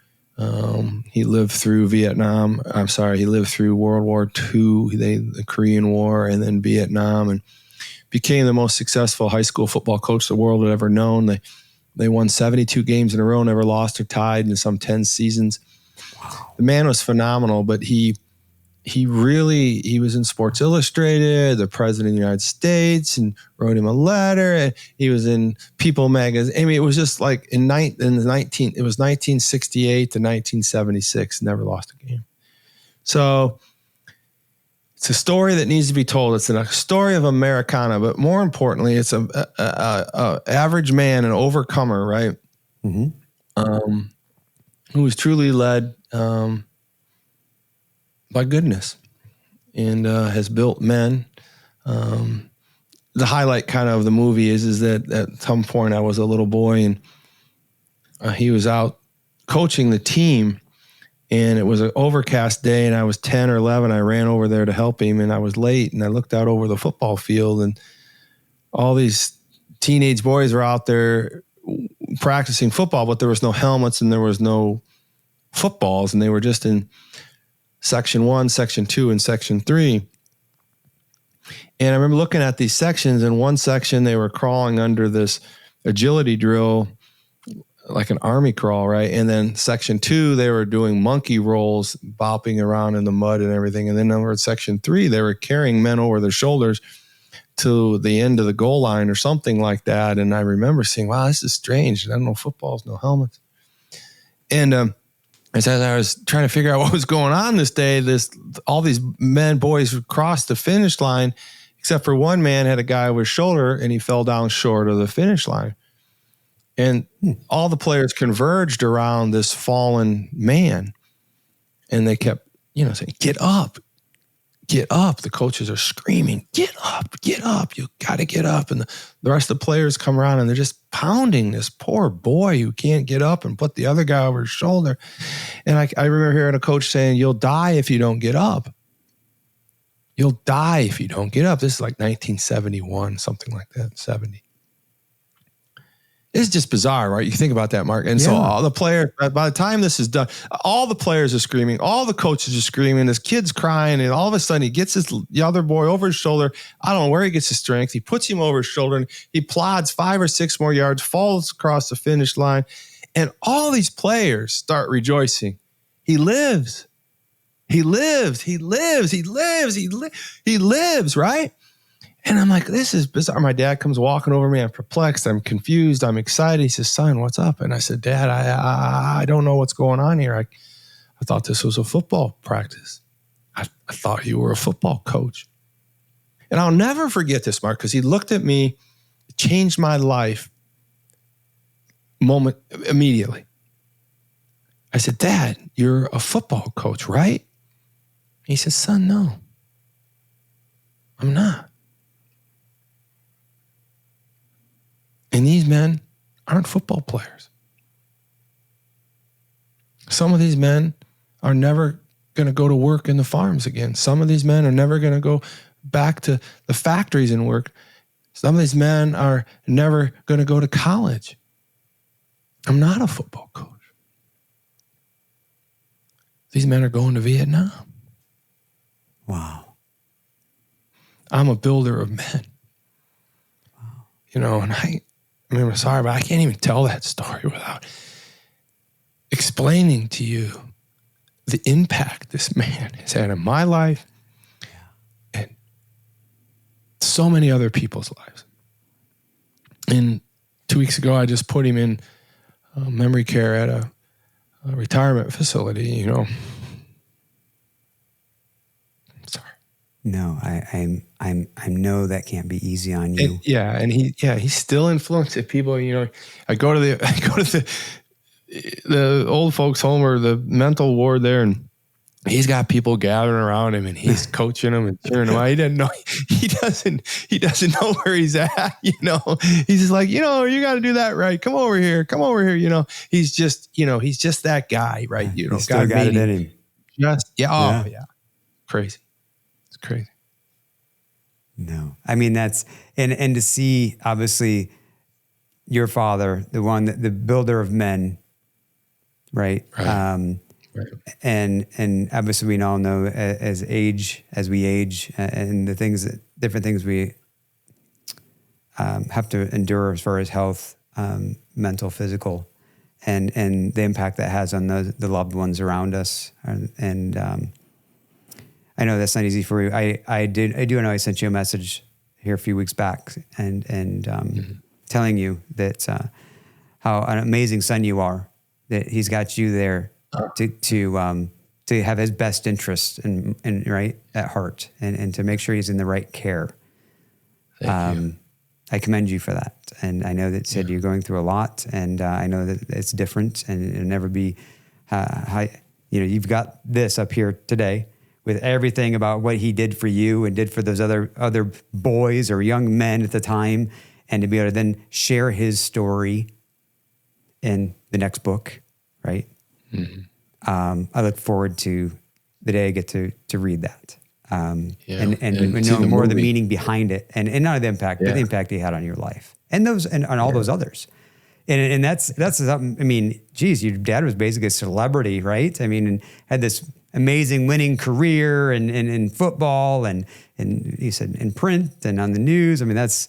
He lived through he lived through World War II, the Korean War, and then Vietnam, and became the most successful high school football coach the world had ever known. They won 72 games in a row, never lost or tied in some 10 seasons. Wow. The man was phenomenal, but he was in Sports Illustrated, the president of the United States, and wrote him a letter. And he was in People magazine. I mean, it was just like it was 1968 to 1976, never lost a game. So it's a story that needs to be told. It's a story of Americana, but more importantly, it's a average man, an overcomer, right? Mm-hmm. Who was truly led by goodness and has built men. The highlight kind of the movie is that at some point I was a little boy, and he was out coaching the team, and it was an overcast day, and I was 10 or 11. I ran over there to help him, and I was late, and I looked out over the football field, and all these teenage boys were out there practicing football, but there was no helmets and there was no footballs, and they were just in Section 1, Section 2, and Section 3. And I remember looking at these sections. In one section, they were crawling under this agility drill like an army crawl, right? And then section 2, they were doing monkey rolls, bopping around in the mud and everything. And then over at section 3, they were carrying men over their shoulders to the end of the goal line or something like that. And I remember saying, wow, this is strange. I don't know footballs, no helmets. And as I was trying to figure out what was going on this day, all these boys crossed the finish line, except for one man had a guy over his shoulder and he fell down short of the finish line. And all the players converged around this fallen man. And they kept, saying, get up. The coaches are screaming, get up. You got to get up. And the rest of the players come around and they're just pounding this poor boy who can't get up and put the other guy over his shoulder. And I remember hearing a coach saying, you'll die if you don't get up. You'll die if you don't get up. This is like 1971, something like that, 70. It's just bizarre, right? You think about that, Mark. And so all the players, by the time this is done, all the players are screaming, all the coaches are screaming, this kid's crying, and all of a sudden he gets the other boy over his shoulder. I don't know where he gets his strength. He puts him over his shoulder and he plods 5 or 6 more yards, falls across the finish line, and all these players start rejoicing. He lives. He lives, right? And I'm like, this is bizarre. My dad comes walking over me. I'm perplexed. I'm confused. I'm excited. He says, son, what's up? And I said, Dad, I don't know what's going on here. I thought this was a football practice. I thought you were a football coach. And I'll never forget this, Mark, because he looked at me, changed my life immediately. I said, Dad, you're a football coach, right? He said, son, no, I'm not. And these men aren't football players. Some of these men are never going to go to work in the farms again. Some of these men are never going to go back to the factories and work. Some of these men are never going to go to college. I'm not a football coach. These men are going to Vietnam. Wow. I'm a builder of men. Wow. And I'm sorry, but I can't even tell that story without explaining to you the impact this man has had in my life and so many other people's lives. And 2 weeks ago, I just put him in memory care at a retirement facility, Sorry. No, I know that can't be easy on you. And he's still influencing people. I go to the old folks' home or the mental ward there, and he's got people gathering around him, and he's coaching them and cheering them on. He doesn't know. He doesn't know where he's at. He's just like, you got to do that right. Come over here. He's just that guy, right? He's still got it in him. Yeah. Crazy. Crazy. No, I mean, that's, and to see, obviously, your father, the builder of men, right? Right. And obviously we all know as we age and different things we have to endure as far as health, mental, physical, and the impact that has on the loved ones around us. And I know that's not easy for you. I do know I sent you a message here a few weeks back and telling you that how an amazing son you are, that he's got you there to have his best interest and right at heart and to make sure he's in the right care. Thank you. I commend you for that. And I know that said you're going through a lot, and I know that it's different and it'll never be you've got this up here today with everything about what he did for you and did for those other boys or young men at the time, and to be able to then share his story in the next book, right? Mm-hmm. I look forward to the day I get to read that. And know more of the meaning behind it, and not the impact, but the impact he had on your life and on all those others. And that's something. I mean, geez, your dad was basically a celebrity, right? I mean, and had this amazing winning career in football and he said in print and on the news. I mean, that's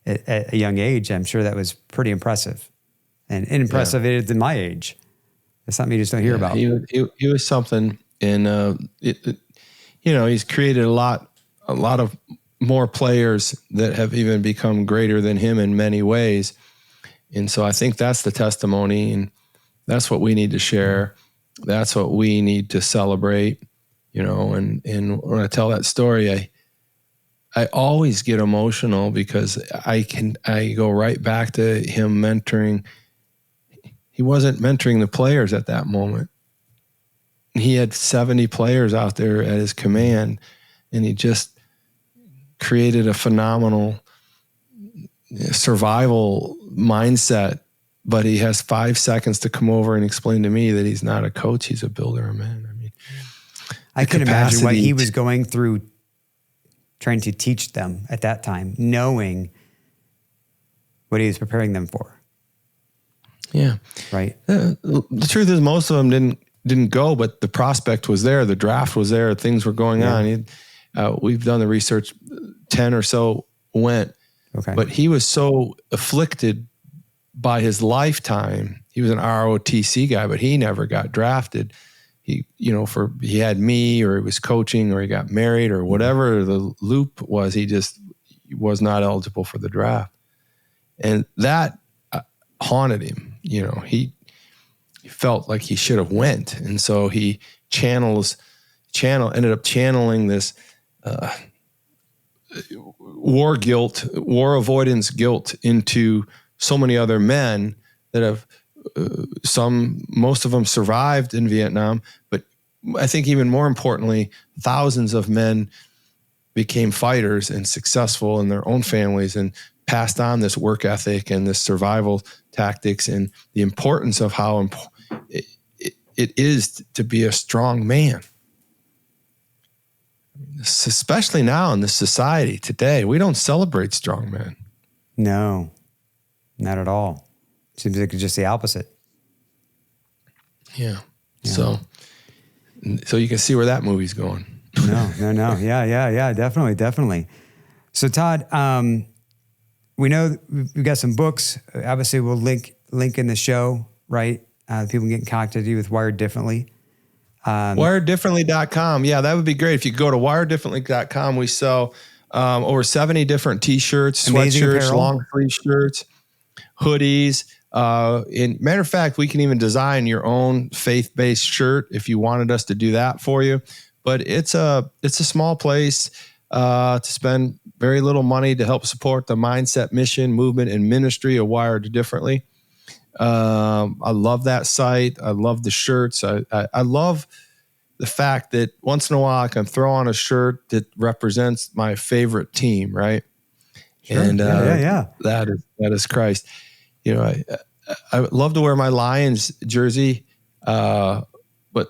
at a young age. I'm sure that was pretty impressive. and impressive it is in my age. It's something you just don't hear about. He was something, and he's created a lot of more players that have even become greater than him in many ways. And so I think that's the testimony, and that's what we need to share. That's what we need to celebrate, and when I tell that story, I always get emotional because I go right back to him mentoring. He wasn't mentoring the players at that moment. He had 70 players out there at his command, and he just created a phenomenal survival mindset. But he has 5 seconds to come over and explain to me that he's not a coach, he's a builder of men. I mean, I can imagine what he was going through trying to teach them at that time, knowing what he was preparing them for. Yeah. Right. The truth is most of them didn't go, but the prospect was there. The draft was there. Things were going on. We've done the research. 10 or so went, but he was so afflicted by his lifetime. He was an ROTC guy, but he never got drafted. He had me, or he was coaching, or he got married, or whatever the loop was. He was not eligible for the draft. And that haunted him. He felt like he should have went. And so he ended up channeling this war avoidance guilt into so many other men that have most of them survived in Vietnam, but I think even more importantly, thousands of men became fighters and successful in their own families and passed on this work ethic and this survival tactics and the importance of how it is to be a strong man. Especially now in this society today, we don't celebrate strong men. No, not at all. Seems like it's just the opposite. Yeah. So you can see where that movie's going. No. Yeah. Definitely. So Todd, we know we've got some books. Obviously, we'll link in the show, right? People can get in contact with you with Wired Differently. WiredDifferently.com. Yeah, that would be great. If you go to WiredDifferently.com, we sell over 70 different t-shirts, sweatshirts, long sleeve shirts, hoodies. Matter of fact, we can even design your own faith-based shirt if you wanted us to do that for you. But it's a small place to spend very little money to help support the mindset, mission, movement, and ministry of Wired Differently. I love that site. I love the shirts. I love the fact that once in a while I can throw on a shirt that represents my favorite team, right? Sure. And yeah. That is Christ. I would love to wear my Lions jersey, but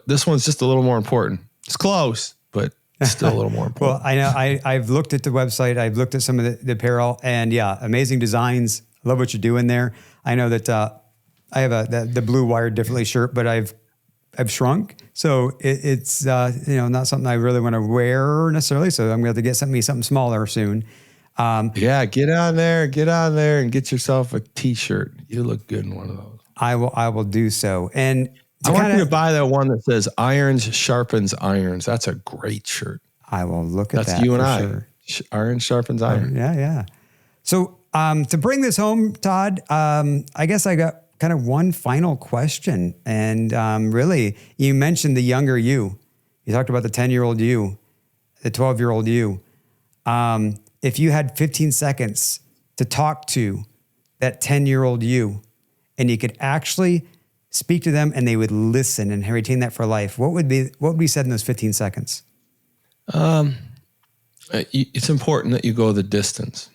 this one's just a little more important. It's close, but still a little more important. Well, I know I've looked at the website. I've looked at some of the apparel, and amazing designs. I love what you're doing there. I know that I have the blue Wired Differently shirt, but I've shrunk, so it's not something I really want to wear necessarily. So I'm going to have to get something smaller soon. Get on there and get yourself a t-shirt. You look good in one of those. I will do so. And I want you to buy that one that says "Irons sharpens irons." That's a great shirt. I will look at that. That's you and I. Sure. Iron sharpens iron. Yeah. So to bring this home, Todd, I guess I got kind of one final question. And really, you mentioned the younger you. You talked about the 10-year-old you, the 12-year-old you. If you had 15 seconds to talk to that 10-year-old you, and you could actually speak to them and they would listen and retain that for life, what would be said in those 15 seconds? It's important that you go the distance.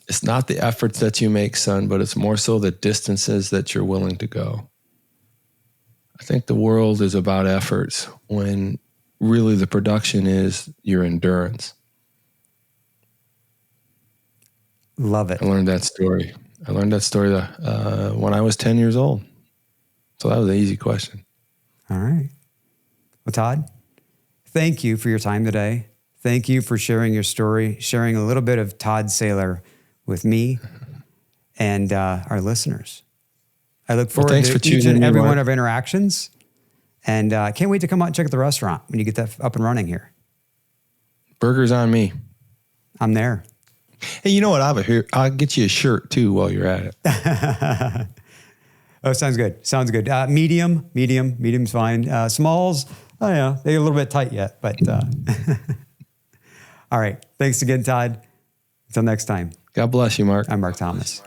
It's not the efforts that you make, son, but it's more so the distances that you're willing to go. I think the world is about efforts when really the production is your endurance. Love it. I learned that story when I was 10 years old. So that was an easy question. All right. Well, Todd, thank you for your time today. Thank you for sharing your story, sharing a little bit of Todd Saylor with me and our listeners. I look forward thanks to for each tuning and in, every Marc. one of our interactions. And I can't wait to come out and check out the restaurant when you get that up and running here. Burgers on me. I'm there. Hey, you know what? I'll get you a shirt too while you're at it. Oh, sounds good. Sounds good. Medium's fine. Smalls, oh yeah, they're a little bit tight yet, but all right. Thanks again, Todd. Until next time. God bless you, Marc. I'm Marc Thomas.